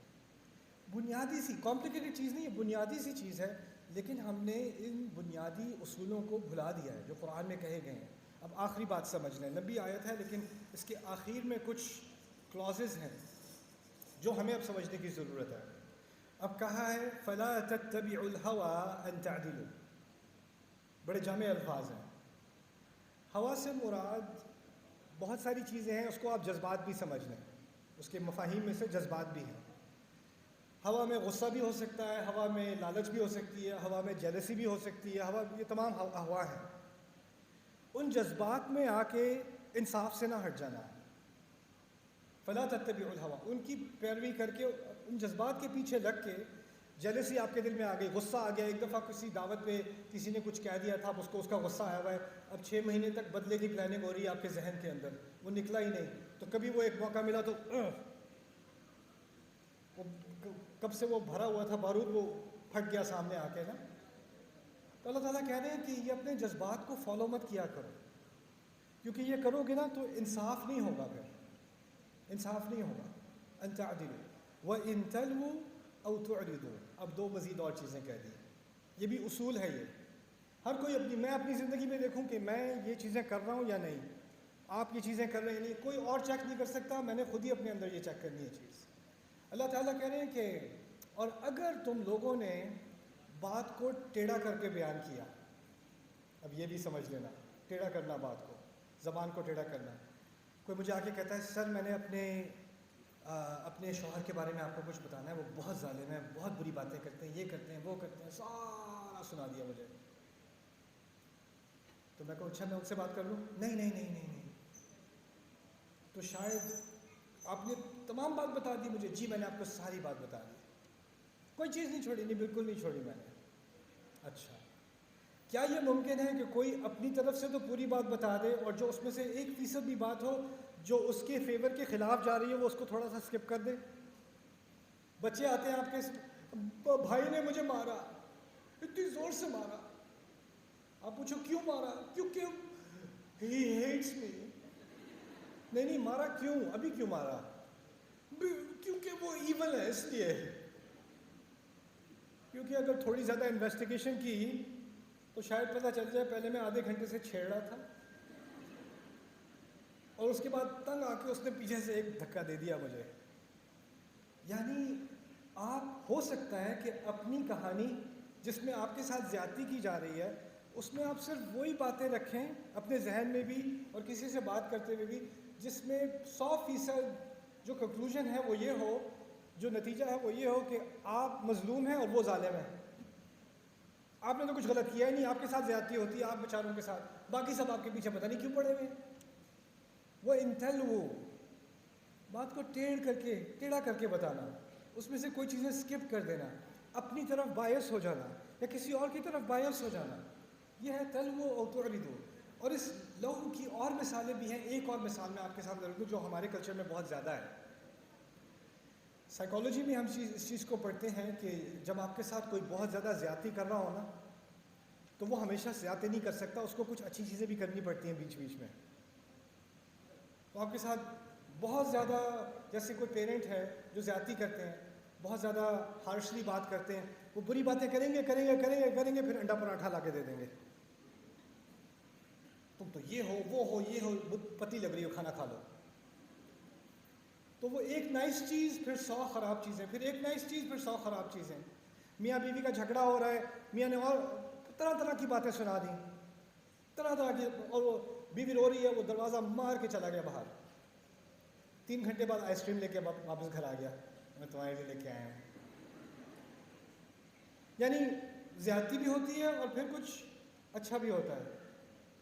بنیادی سی کمپلیکیٹڈ چیز نہیں ہے، بنیادی سی چیز ہے، لیکن ہم نے ان بنیادی اصولوں کو بھلا دیا ہے جو قرآن میں کہے گئے ہیں. اب آخری بات سمجھ لیں، لمبی آیت ہے لیکن اس کے آخر میں کچھ کلازز ہیں جو ہمیں اب سمجھنے کی ضرورت ہے. اب کہا ہے فَلَا تَتَّبِعُوا الْهَوَىٰ أَن تَعْدِلُوا، بڑے جامع الفاظ ہیں. ہوا سے مراد بہت ساری چیزیں ہیں، اس کو آپ جذبات بھی سمجھ لیں، اس کے مفاہیم میں سے جذبات بھی ہیں. ہوا میں غصہ بھی ہو سکتا ہے، ہوا میں لالچ بھی ہو سکتی ہے، ہوا میں جیلسی بھی ہو سکتی ہے، ہوا، یہ تمام ہوا ہیں. ان جذبات میں آ کے انصاف سے نہ ہٹ جانا. فلا تتبعوا الهوى، ان کی پیروی کر کے ان جذبات کے پیچھے لگ کے، جیلسی آپ کے دل میں آ گئی، غصہ آ گیا، ایک دفعہ کسی دعوت پہ کسی نے کچھ کہہ دیا تھا، اب اس کو اس کا غصہ آیا ہوا ہے، اب 6 مہینے تک بدلے کی پلاننگ ہو رہی ہے آپ کے ذہن کے اندر، وہ نکلا ہی نہیں. تو کبھی وہ ایک موقع ملا تو کب سے وہ بھرا ہوا تھا بارود وہ پھٹ گیا سامنے آ کے نا. تو اللہ تعالیٰ کہہ رہے ہیں کہ یہ اپنے جذبات کو فالو مت کیا کرو، کیونکہ یہ کرو گے نا تو انصاف نہیں ہوگا، پھر انصاف نہیں ہوگا. ان تعدلوا وان تلووا او تعرضوا. اب 2 مزید اور چیزیں کہہ دی. یہ بھی اصول ہے. یہ ہر کوئی میں اپنی زندگی میں دیکھوں کہ میں یہ چیزیں کر رہا ہوں یا نہیں، آپ یہ چیزیں کر رہے ہیں نہیں، کوئی اور چیک نہیں کر سکتا، میں نے خود ہی اپنے اندر یہ چیک کرنی ہے چیز. اللہ تعالیٰ کہہ رہے ہیں کہ اور اگر تم لوگوں نے بات کو ٹیڑھا کر کے بیان کیا، اب یہ بھی سمجھ لینا، ٹیڑھا کرنا بات کو، زبان کو ٹیڑھا کرنا. کوئی مجھے آ کے کہتا ہے سر میں نے اپنے شوہر کے بارے میں آپ کو کچھ بتانا ہے، وہ بہت ظالم ہے، بہت بری باتیں کرتے ہیں، یہ کرتے ہیں وہ کرتے ہیں، سارا سنا دیا مجھے. تو میں کہوں اچھا میں ان سے بات کر لوں؟ نہیں نہیں نہیں نہیں نہیں. تو شاید آپ نے تمام بات بتا دی مجھے. جی میں نے آپ کو ساری بات بتا دی، کوئی چیز نہیں چھوڑی. نہیں بالکل نہیں چھوڑی میں نے. اچھا کیا یہ ممکن ہے کہ کوئی اپنی طرف سے تو پوری بات بتا دے اور جو اس میں سے 1% بھی بات ہو جو اس کے فیور کے خلاف جا رہی ہے وہ اس کو تھوڑا سا سکپ کر دے؟ بچے آتے ہیں آپ کے، بھائی نے مجھے مارا، اتنی زور سے مارا. آپ پوچھو کیوں مارا؟ کیونکہ ہی ہیٹس می. نہیں مارا کیوں؟ ابھی کیوں مارا؟ کیونکہ وہ ایول ہے اس لیے. کیونکہ اگر تھوڑی زیادہ انویسٹیگیشن کی تو شاید پتہ چل جائے پہلے میں آدھے گھنٹے سے چھیڑ رہا تھا اور اس کے بعد تنگ آ کے اس نے پیچھے سے ایک دھکا دے دیا مجھے. یعنی آپ ہو سکتا ہے کہ اپنی کہانی جس میں آپ کے ساتھ زیادتی کی جا رہی ہے اس میں آپ صرف وہی باتیں رکھیں اپنے ذہن میں بھی اور کسی سے بات کرتے ہوئے بھی جس میں 100% جو کنکلوژن ہے وہ یہ ہو، جو نتیجہ ہے وہ یہ ہو کہ آپ مظلوم ہیں اور وہ ظالم ہیں. آپ نے تو کچھ غلط کیا ہی نہیں، آپ کے ساتھ زیادتی ہوتی ہے آپ بیچاروں کے ساتھ، باقی سب آپ کے پیچھے پتہ نہیں کیوں پڑے ہوئے. وہ انتلو، بات کو ٹیڑھا کر کے بتانا، اس میں سے کوئی چیزیں سکپ کر دینا، اپنی طرف باعث ہو جانا یا کسی اور کی طرف باعث ہو جانا، یہ ہے تلو او تعرضو۔ اور اس لغو کی اور مثالیں بھی ہیں۔ ایک اور مثال میں آپ کے سامنے رکھ دوں جو ہمارے کلچر میں بہت زیادہ ہے۔ سائیکالوجی میں ہم اس چیز کو پڑھتے ہیں کہ جب آپ کے ساتھ کوئی بہت زیادہ زیادتی کر رہا ہو نا، تو وہ ہمیشہ زیادتی نہیں کر سکتا، اس کو کچھ اچھی چیزیں بھی کرنی پڑتی ہیں بیچ بیچ میں۔ تو آپ کے ساتھ بہت زیادہ، جیسے کوئی پیرنٹ ہے جو زیادتی کرتے ہیں، بہت زیادہ ہارشلی بات کرتے ہیں، وہ بری باتیں کریں گے، پھر انڈا پراٹھا لا کے دے دیں گے، تم تو یہ ہو، وہ ہو، یہ ہو، پتی لگ رہی ہو، کھانا کھا لو۔ تو وہ ایک نائس چیز پھر 100 خراب چیزیں، پھر ایک نائس چیز پھر 100 خراب چیزیں۔ میاں بیوی کا جھگڑا ہو رہا ہے، میاں نے اور طرح طرح کی باتیں سنا دیں، طرح طرح کی، اور وہ بیوی رو رہی ہے، وہ دروازہ مار کے چلا گیا باہر، 3 گھنٹے بعد آئس کریم لے کے واپس گھر آ گیا، میں تمہارے لیے لے کے آیا ہوں۔ یعنی زیادتی بھی ہوتی ہے اور پھر کچھ اچھا بھی ہوتا ہے،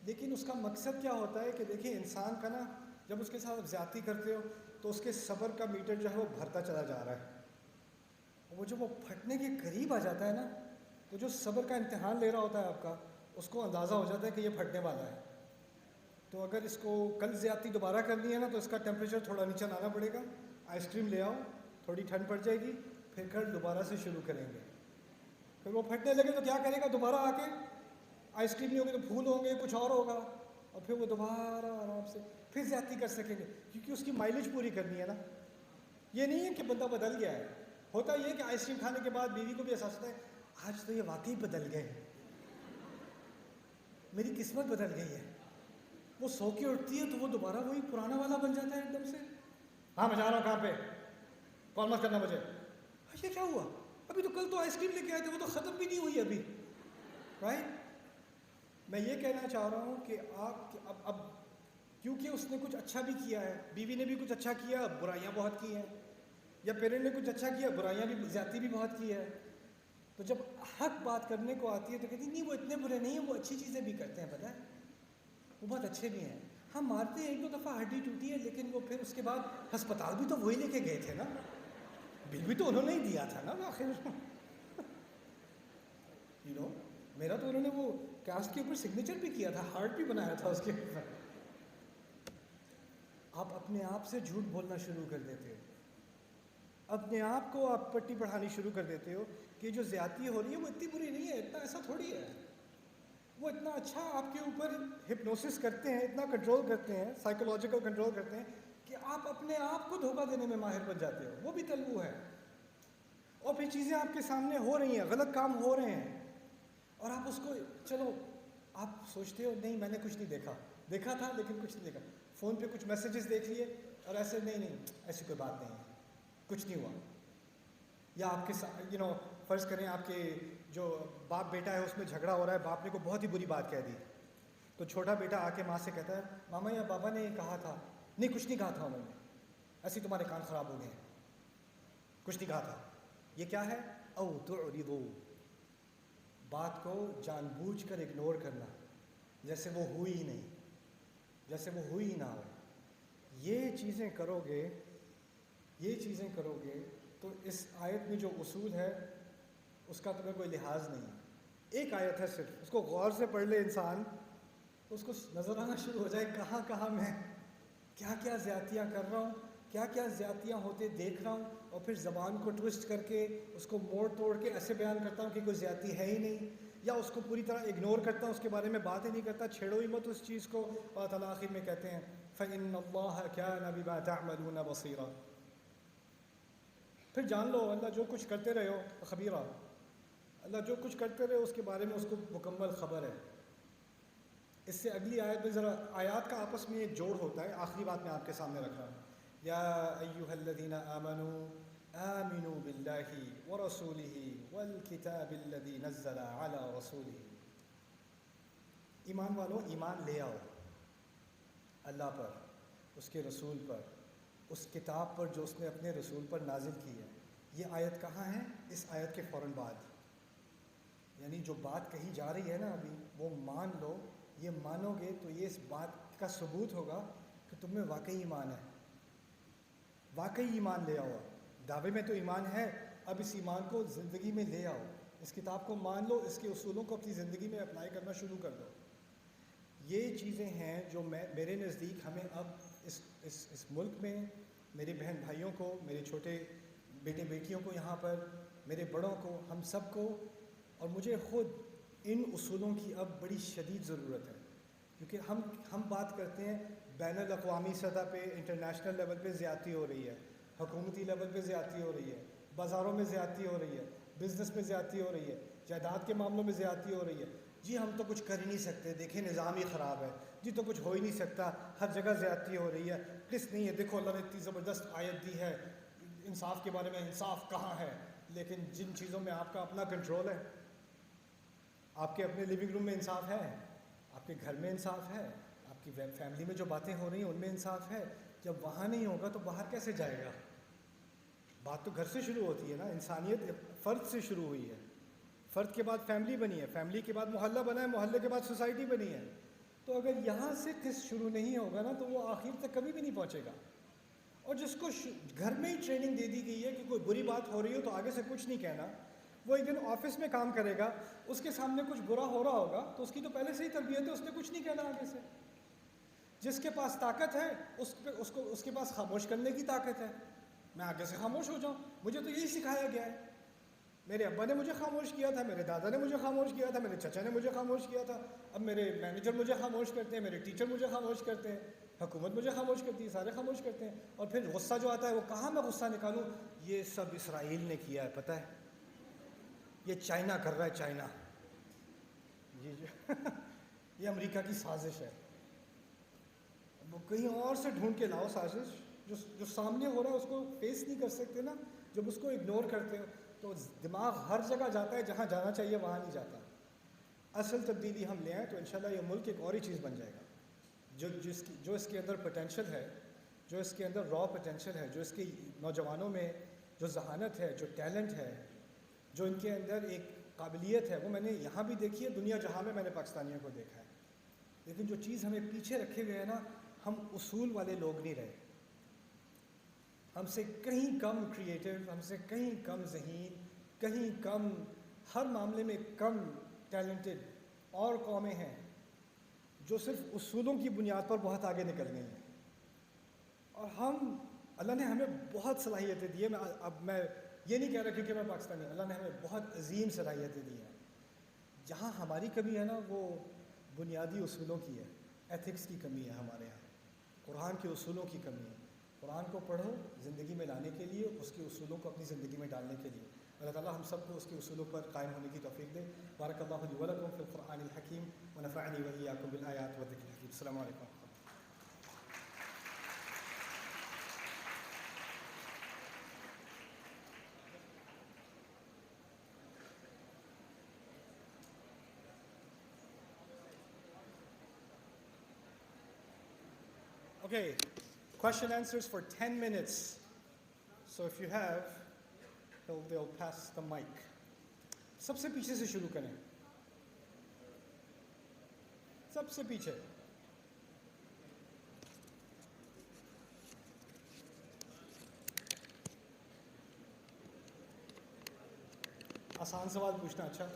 لیکن اس کا مقصد کیا ہوتا ہے کہ دیکھیں انسان کا نا، جب اس کے ساتھ زیادتی کرتے ہو تو اس کے صبر کا میٹر جو ہے وہ بھرتا چلا جا رہا ہے، اور وہ جب وہ پھٹنے کے قریب آ جاتا ہے نا، تو جو صبر کا امتحان لے رہا ہوتا ہے آپ کا، اس کو اندازہ ہو جاتا ہے کہ یہ پھٹنے والا ہے۔ تو اگر اس کو کل زیادتی دوبارہ کرنی ہے نا، تو اس کا ٹیمپریچر تھوڑا نیچے لانا پڑے گا، آئس کریم لے آؤ، تھوڑی ٹھنڈ پڑ جائے گی، پھر کل دوبارہ سے شروع کریں گے۔ پھر وہ پھٹنے لگے تو کیا کرے گا، دوبارہ آ کے آئس کریم نہیں ہوگی تو پھول ہوں گے، کچھ اور ہوگا، اور پھر وہ دوبارہ آرام سے پھر زیادتی کر سکیں گے، کیونکہ اس کی مائلیج پوری کرنی ہے نا۔ یہ نہیں ہے کہ بندہ بدل گیا ہے، ہوتا یہ کہ آئس کریم کھانے کے بعد بیوی کو بھی احساس ہوتا ہے آج تو یہ واقعی بدل گئے، میری قسمت بدل گئی ہے۔ وہ سو کے اٹھتی ہے تو وہ دوبارہ وہی پرانا والا بن جاتا ہے ایک دم سے۔ ہاں میں جا رہا ہوں، کہاں پہ، کال مت کرنا مجھے۔ یہ کیا ہوا، ابھی تو کل تو آئس کریم لے کے آئے تھے، وہ تو ختم بھی نہیں ہوئی ابھی، رائٹ۔ میں یہ کہنا چاہ رہا ہوں کہ آپ اب کیونکہ اس نے کچھ اچھا بھی کیا ہے، بیوی نے بھی کچھ اچھا کیا، برائیاں بہت کی ہیں، یا پیرنٹ نے کچھ اچھا کیا، برائیاں بھی، زیادتی بھی بہت کی ہے، تو جب حق بات کرنے کو آتی ہے تو کہتی نہیں وہ اتنے برے نہیں ہیں، وہ اچھی چیزیں بھی کرتے ہیں، پتہ ہے وہ بہت اچھے بھی ہیں۔ ہم مارتے ہیں، 1-2 دفعہ ہڈی ٹوٹی ہے، لیکن وہ پھر اس کے بعد ہسپتال بھی تو وہی لے کے گئے تھے نا، بل بھی تو انہوں نے ہی دیا تھا نا آخر میرا تو انہوں نے وہ کاسٹ کے اوپر سگنیچر بھی کیا تھا، ہارٹ بھی بنایا تھا اس کے اوپر۔ آپ اپنے آپ سے جھوٹ بولنا شروع کر دیتے ہو، اپنے آپ کو آپ پٹی پڑھانی شروع کر دیتے ہو کہ جو زیادتی ہو رہی ہے وہ اتنی بری نہیں ہے، اتنا ایسا تھوڑی ہے، وہ اتنا اچھا آپ کے اوپر ہپنوسس کرتے ہیں، اتنا کنٹرول کرتے ہیں، سائیکولوجیکل کنٹرول کرتے ہیں کہ آپ اپنے آپ کو دھوکہ دینے میں ماہر بن جاتے ہو، وہ بھی تلو ہے۔ اور پھر چیزیں آپ کے سامنے ہو رہی ہیں، غلط کام ہو رہے ہیں، اور آپ اس کو، چلو آپ سوچتے ہو نہیں میں نے کچھ نہیں دیکھا تھا لیکن کچھ نہیں دیکھا، فون پہ کچھ میسیجز دیکھ لیے اور ایسے نہیں ایسی کوئی بات نہیں ہے، کچھ نہیں ہوا۔ یا آپ کے ساتھ فرض کریں آپ کے جو باپ بیٹا ہے اس میں جھگڑا ہو رہا ہے، باپ نے کو بہت ہی بری بات کہہ دی، تو چھوٹا بیٹا آ کے ماں سے کہتا ہے ماما یا بابا نے یہ کہا تھا، نہیں کچھ نہیں کہا تھا انہوں نے، ایسے تمہارے کان خراب ہو گئے ہیں، کچھ نہیں کہا تھا۔ یہ کیا ہے، او تعرضوا، بات کو جان بوجھ کر اگنور کرنا، جیسے وہ ہوئی ہی نہیں، جیسے وہ ہوئی ہی نہ ہو۔ یہ چیزیں کرو گے تو اس آیت میں جو اصول ہے اس کا تمہیں کوئی لحاظ نہیں ہے۔ ایک آیت ہے صرف، اس کو غور سے پڑھ لے انسان تو اس کو نظر آنا شروع ہو جائے کہاں کہاں میں کیا کیا زیادتیاں کر رہا ہوں، کیا کیا زیادتیاں ہوتے دیکھ رہا ہوں، اور پھر زبان کو ٹوسٹ کر کے اس کو موڑ توڑ کے ایسے بیان کرتا ہوں کہ کوئی زیادتی ہے ہی نہیں، یا اس کو پوری طرح اگنور کرتا ہوں، اس کے بارے میں بات ہی نہیں کرتا، چھیڑو ہی مت اس چیز کو۔ اور تعالیٰ آخر میں کہتے ہیں فَإِنَّ اللَّهَ كَانَ بِمَا تَعْمَلُونَ بَصِيرًا، پھر جان لو اللہ جو کچھ کرتے رہے ہو خبیرہ، اللہ جو کچھ کرتے رہے اس کے بارے میں اس کو مکمل خبر ہے۔ اس سے اگلی آیت میں ذرا آیات کا آپس میں ایک جوڑ ہوتا ہے، آخری بات میں آپ کے سامنے رکھ رہا ہوں، یا ایھا الذین آمنوا آمنوا باللہ ورسولہ والکتاب الذی نزل علی رسولہ، ایمان والوں ایمان لے آؤ اللہ پر، اس کے رسول پر، اس کتاب پر جو اس نے اپنے رسول پر نازل کی ہے۔ یہ آیت کہاں ہے، اس آیت کے فوراً بعد، یعنی جو بات کہی جا رہی ہے نا ابھی وہ مان لو، یہ مانو گے تو یہ اس بات کا ثبوت ہوگا کہ کہ تم میں واقعی ایمان ہے، واقعی ایمان لے آؤ. دعوے میں تو ایمان ہے، اب اس ایمان کو زندگی میں لے آؤ، اس کتاب کو مان لو، اس کے اصولوں کو اپنی زندگی میں اپلائی کرنا شروع کر دو. یہ چیزیں ہیں جو میرے نزدیک ہمیں اب اس ملک میں میرے بہن بھائیوں کو، میرے چھوٹے بیٹے بیٹیوں کو یہاں پر، میرے بڑوں کو، ہم سب کو اور مجھے خود ان اصولوں کی اب بڑی شدید ضرورت ہے. کیونکہ ہم بات کرتے ہیں بین الاقوامی سطح پہ، انٹرنیشنل لیول پہ زیادتی ہو رہی ہے، حکومتی لیول پہ زیادتی ہو رہی ہے، بازاروں میں زیادتی ہو رہی ہے، بزنس میں زیادتی ہو رہی ہے، جائیداد کے معاملوں میں زیادتی ہو رہی ہے. جی ہم تو کچھ کر ہی نہیں سکتے، دیکھیں نظام ہی خراب ہے، جی تو کچھ ہو ہی نہیں سکتا، ہر جگہ زیادتی ہو رہی ہے، کس نہیں ہے، دیکھو اللہ نے اتنی زبردست آیت دی ہے انصاف کے بارے میں، انصاف کہاں ہے؟ لیکن جن چیزوں میں آپ کا اپنا کنٹرول ہے، آپ کے اپنے لیونگ روم میں انصاف ہے، آپ کے گھر میں انصاف ہے، آپ کی فیملی میں جو باتیں ہو رہی ہیں ان میں انصاف ہے، جب وہاں نہیں ہوگا تو باہر کیسے جائے گا؟ بات تو گھر سے شروع ہوتی ہے نا. انسانیت فرد سے شروع ہوئی ہے، فرد کے بعد فیملی بنی ہے، فیملی کے بعد محلہ بنا ہے، محلے کے بعد سوسائٹی بنی ہے. تو اگر یہاں سے قسط شروع نہیں ہوگا نا تو وہ آخر تک کبھی بھی نہیں پہنچے گا. اور جس کو گھر میں ہی ٹریننگ دے دی گئی ہے کہ کوئی بری بات ہو رہی ہو تو آگے سے کچھ نہیں کہنا، وہ ایک دن آفس میں کام کرے گا، اس کے سامنے کچھ برا ہو رہا ہوگا تو اس کی تو پہلے سے ہی تربیت ہے، اس نے کچھ نہیں کہنا آگے سے. جس کے پاس طاقت ہے اس کے پاس خاموش کرنے کی طاقت ہے. میں آگے سے خاموش ہو جاؤں، مجھے تو یہی سکھایا گیا ہے. میرے ابا نے مجھے خاموش کیا تھا، میرے دادا نے مجھے خاموش کیا تھا، میرے چچا نے مجھے خاموش کیا تھا، اب میرے مینیجر مجھے خاموش کرتے ہیں، میرے ٹیچر مجھے خاموش کرتے ہیں، حکومت مجھے خاموش کرتی ہے، سارے خاموش کرتے ہیں. اور پھر غصہ جو آتا ہے وہ کہاں میں غصہ نکالوں؟ یہ سب اسرائیل نے کیا ہے، پتہ ہے، یہ چائنا کر رہا ہے، چائنا، یہ امریکہ کی سازش ہے. وہ کہیں اور سے ڈھونڈ کے لاؤ سازش، جو سامنے ہو رہا ہے اس کو فیس نہیں کر سکتے نا. جب اس کو اگنور کرتے ہو تو دماغ ہر جگہ جاتا ہے، جہاں جانا چاہیے وہاں نہیں جاتا. اصل تبدیلی ہم لے آئیں تو انشاءاللہ یہ ملک ایک اور ہی چیز بن جائے گا. جو اس کے اندر پوٹینشل ہے، جو اس کے اندر را پوٹینشل ہے، جو اس کے نوجوانوں میں جو ذہانت ہے، جو ٹیلنٹ ہے، جو ان کے اندر ایک قابلیت ہے، وہ میں نے یہاں بھی دیکھی ہے، دنیا جہاں میں نے پاکستانیوں کو دیکھا ہے. لیکن جو چیز ہمیں پیچھے رکھے ہوئے ہے نا، ہم اصول والے لوگ نہیں رہے. ہم سے کہیں کم کریٹو، ہم سے کہیں کم ذہین، کہیں کم ہر معاملے میں کم ٹیلنٹڈ اور قومیں ہیں جو صرف اصولوں کی بنیاد پر بہت آگے نکل گئی ہیں. اور اللہ نے ہمیں بہت صلاحیتیں دی ہیں. اب میں یہ نہیں کہہ رہا کیونکہ میں پاکستانی ہوں، اللہ نے ہمیں بہت عظیم صلاحیتیں دی ہیں. جہاں ہماری کمی ہے نا وہ بنیادی اصولوں کی ہے، ایتھکس کی کمی ہے ہمارے یہاں، قرآن کے اصولوں کی کمی ہے. قرآن کو پڑھو زندگی میں لانے کے لیے، اس کے اصولوں کو اپنی زندگی میں ڈالنے کے لیے. اللہ تعالیٰ ہم سب کو اس کے اصولوں پر قائم ہونے کی توفیق دے. بارک اللہ لی و لکم فی القرآن الحکیم ونفعنی و ایاکم بالآیات والذکر الحکیم. السلام علیکم. Okay, question answers for 10 minutes. So if you have, they'll pass the mic. سب سے پیچھے سے شروع کریں، سب سے پیچھے. آسان سوال پوچھنا. اچھا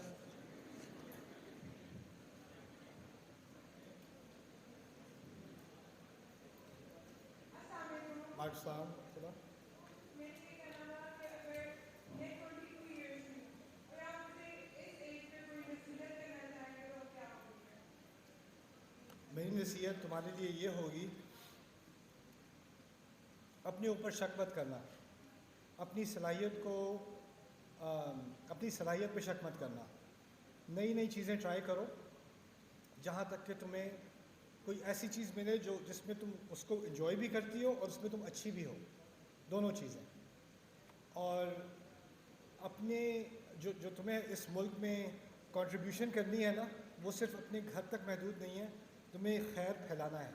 السلام. میری نصیحت تمہارے لیے یہ ہوگی، اپنے اوپر شک مت کرنا، اپنی صلاحیت پہ شک مت کرنا. نئی چیزیں ٹرائی کرو جہاں تک کہ تمہیں کوئی ایسی چیز ملے جس میں تم اس کو انجوائے بھی کرتی ہو اور اس میں تم اچھی بھی ہو، دونوں چیزیں. اور اپنے جو تمہیں اس ملک میں کنٹریبیوشن کرنی ہے نا، وہ صرف اپنے گھر تک محدود نہیں ہے، تمہیں خیر پھیلانا ہے.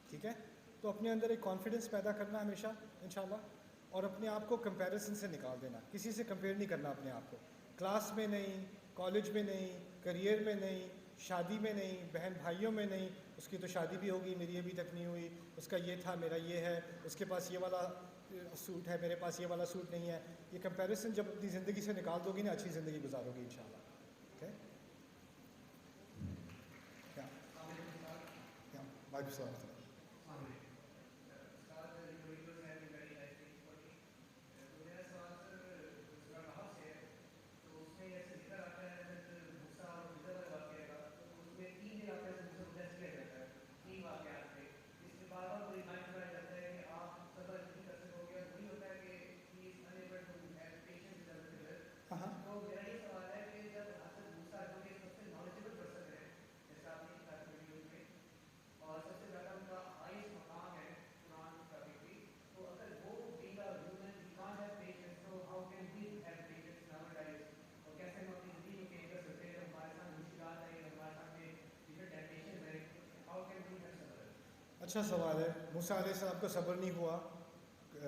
ٹھیک ہے؟ تو اپنے اندر ایک کانفیڈنس پیدا کرنا ہمیشہ انشاءاللہ، اور اپنے آپ کو کمپیریزن سے نکال دینا. کسی سے کمپیئر نہیں کرنا اپنے آپ کو، کلاس میں نہیں، کالج میں نہیں، کریئر میں نہیں، شادی میں نہیں، بہن بھائیوں میں نہیں. اس کی تو شادی بھی ہوگی، میری ابھی تک نہیں ہوئی. اس کا یہ تھا، میرا یہ ہے. اس کے پاس یہ والا سوٹ ہے، میرے پاس یہ والا سوٹ نہیں ہے. یہ کمپیریزن جب اپنی زندگی سے نکال دو گی نا، اچھی زندگی گزارو گی انشاءاللہ. اوکے، وعلیکم السلام. اچھا سوال ہے. موسیٰ علیہ السلام کو صبر نہیں ہوا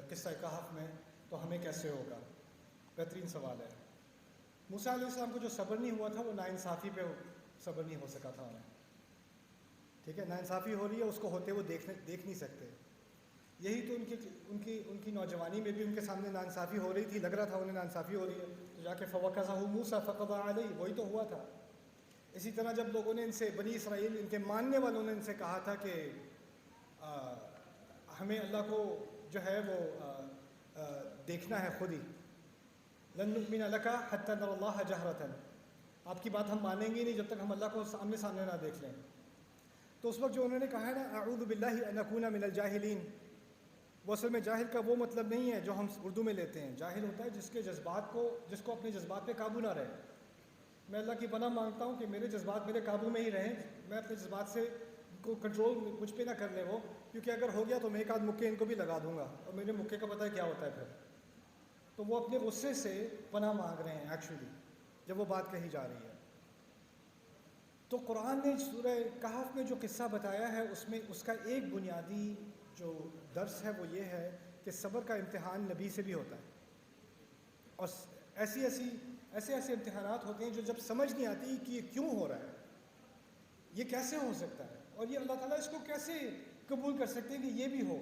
قصہ کہف میں، تو ہمیں کیسے ہوگا؟ بہترین سوال ہے. موسیٰ علیہ السلام کو جو صبر نہیں ہوا تھا وہ ناانصافی پہ صبر نہیں ہو سکا تھا انہیں. ٹھیک ہے، ناانصافی ہو رہی ہے، اس کو ہوتے وہ دیکھ نہیں سکتے. یہی تو ان کی نوجوانی میں بھی ان کے سامنے ناانصافی ہو رہی تھی، لگ رہا تھا انہیں ناانصافی ہو رہی ہے، تو جا کے فوقظہ موسیٰ فقضى علیہ، وہی تو ہوا تھا. اسی طرح جب لوگوں نے ان سے، بنی اسرائیل، ان کے ماننے والوں نے ان سے کہا تھا کہ ہمیں اللہ کو جو ہے وہ دیکھنا ہے خود ہی، لن نؤمن لک حتی نری اللہ جہرۃ، آپ کی بات ہم مانیں گے نہیں جب تک ہم اللہ کو آمنے سامنے نہ دیکھ لیں. تو اس وقت جو انہوں نے کہا ہے نا اعوذ باللہ ان اکون من الجاہلین، وہ اصل میں جاہل کا وہ مطلب نہیں ہے جو ہم اردو میں لیتے ہیں. جاہل ہوتا ہے جس کو اپنے جذبات پہ قابو نہ رہے. میں اللہ کی پناہ مانگتا ہوں کہ میرے جذبات میرے قابو میں ہی رہیں، میں اپنے جذبات سے کو کنٹرول مجھ پہ نہ کر لیں وہ، کیونکہ اگر ہو گیا تو میں ایک آدھ مکے ان کو بھی لگا دوں گا، اور میرے مکے کا پتہ ہے کیا ہوتا ہے پھر. تو وہ اپنے غصے سے پناہ مانگ رہے ہیں ایکچولی جب وہ بات کہی جا رہی ہے. تو قرآن نے سورہ کہف میں جو قصہ بتایا ہے اس میں اس کا ایک بنیادی جو درس ہے وہ یہ ہے کہ صبر کا امتحان نبی سے بھی ہوتا ہے، اور ایسے امتحانات ہوتے ہیں جو جب سمجھ نہیں آتی کہ یہ کیوں ہو رہا ہے، یہ کیسے ہو سکتا ہے، اور یہ اللہ تعالیٰ اس کو کیسے قبول کر سکتے ہیں کہ یہ بھی ہو.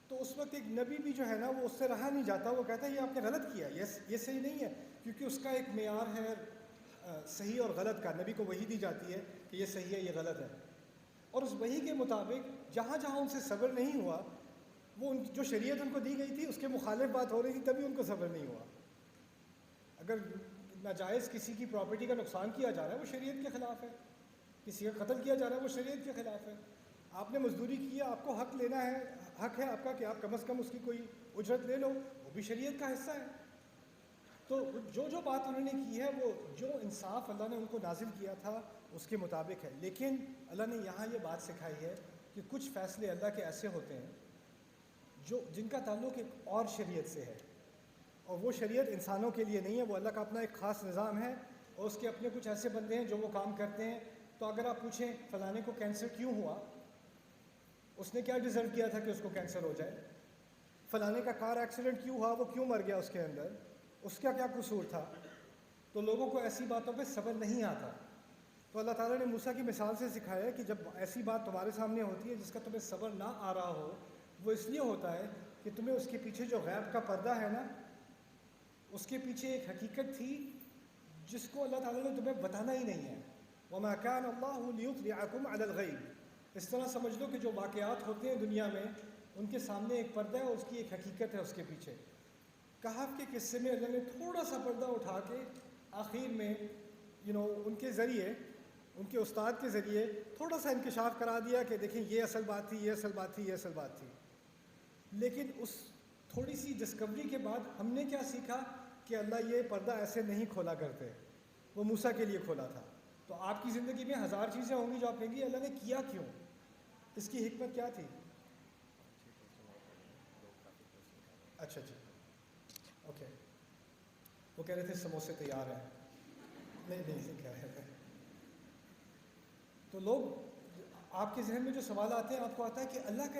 تو اس وقت ایک نبی بھی جو ہے نا وہ اس سے رہا نہیں جاتا، وہ کہتا ہے یہ آپ نے غلط کیا، یہ صحیح نہیں ہے، کیونکہ اس کا ایک معیار ہے صحیح اور غلط کا. نبی کو وحی دی جاتی ہے کہ یہ صحیح ہے، یہ غلط ہے، اور اس وحی کے مطابق جہاں جہاں ان سے صبر نہیں ہوا، وہ جو شریعت ان کو دی گئی تھی اس کے مخالف بات ہو رہی تھی، تبھی ان کو صبر نہیں ہوا. اگر ناجائز کسی کی پراپرٹی کا نقصان کیا جا رہا ہے وہ شریعت کے خلاف ہے، کسی کا قتل کیا جا رہا ہے وہ شریعت کے خلاف ہے. آپ نے مزدوری کی ہے، آپ کو حق لینا ہے، حق ہے آپ کا کہ آپ کم از کم اس کی کوئی اجرت لے لو، وہ بھی شریعت کا حصہ ہے. تو جو بات انہوں نے کی ہے وہ جو انصاف اللہ نے ان کو نازل کیا تھا اس کے مطابق ہے. لیکن اللہ نے یہاں یہ بات سکھائی ہے کہ کچھ فیصلے اللہ کے ایسے ہوتے ہیں جن کا تعلق ایک اور شریعت سے ہے، اور وہ شریعت انسانوں کے لیے نہیں ہے، وہ اللہ کا اپنا ایک خاص نظام ہے، اور اس کے اپنے کچھ ایسے بندے ہیں جو وہ کام کرتے ہیں. تو اگر آپ پوچھیں فلانے کو کینسر کیوں ہوا، اس نے کیا ڈیزرو کیا تھا کہ اس کو کینسر ہو جائے؟ فلانے کا کار ایکسیڈنٹ کیوں ہوا، وہ کیوں مر گیا اس کے اندر، اس کا کیا قصور تھا؟ تو لوگوں کو ایسی باتوں پہ صبر نہیں آتا. تو اللہ تعالیٰ نے موسیٰ کی مثال سے سکھایا ہے کہ جب ایسی بات تمہارے سامنے ہوتی ہے جس کا تمہیں صبر نہ آ رہا ہو، وہ اس لیے ہوتا ہے کہ تمہیں اس کے پیچھے جو غیب کا پردہ ہے نا، اس کے پیچھے ایک حقیقت تھی جس کو اللہ تعالیٰ نے تمہیں بتانا ہی نہیں ہے. وَمَا كَانَ اللَّهُ لِيُطْلِعَكُمْ عَلَى الْغَيْبِ. اس طرح سمجھ لو کہ جو واقعات ہوتے ہیں دنیا میں ان کے سامنے ایک پردہ ہے، اور اس کی ایک حقیقت ہے اس کے پیچھے. کہف کے قصے میں اللہ نے تھوڑا سا پردہ اٹھا کے آخر میں ان کے ذریعے، ان کے استاد کے ذریعے تھوڑا سا انکشاف کرا دیا کہ دیکھیں یہ اصل بات تھی، یہ اصل بات تھی، یہ اصل بات تھی. لیکن اس تھوڑی سی ڈسکوری کے بعد ہم نے کیا سیکھا کہ اللہ یہ پردہ ایسے نہیں کھولا کرتے، وہ موسیٰ کے لیے کھولا تھا. تو آپ کی زندگی میں ہزار چیزیں ہوں گی جو آپ کہیں گی اللہ نے کیا کیوں، اس کی حکمت کیا تھی. اچھا جی، اوکے. وہ کہہ رہے تھے سموسے تیار ہیں. نہیں کیا ہے. تو لوگ آپ کے ذہن میں جو سوال آتے ہیں، آپ کو آتا ہے کہ اللہ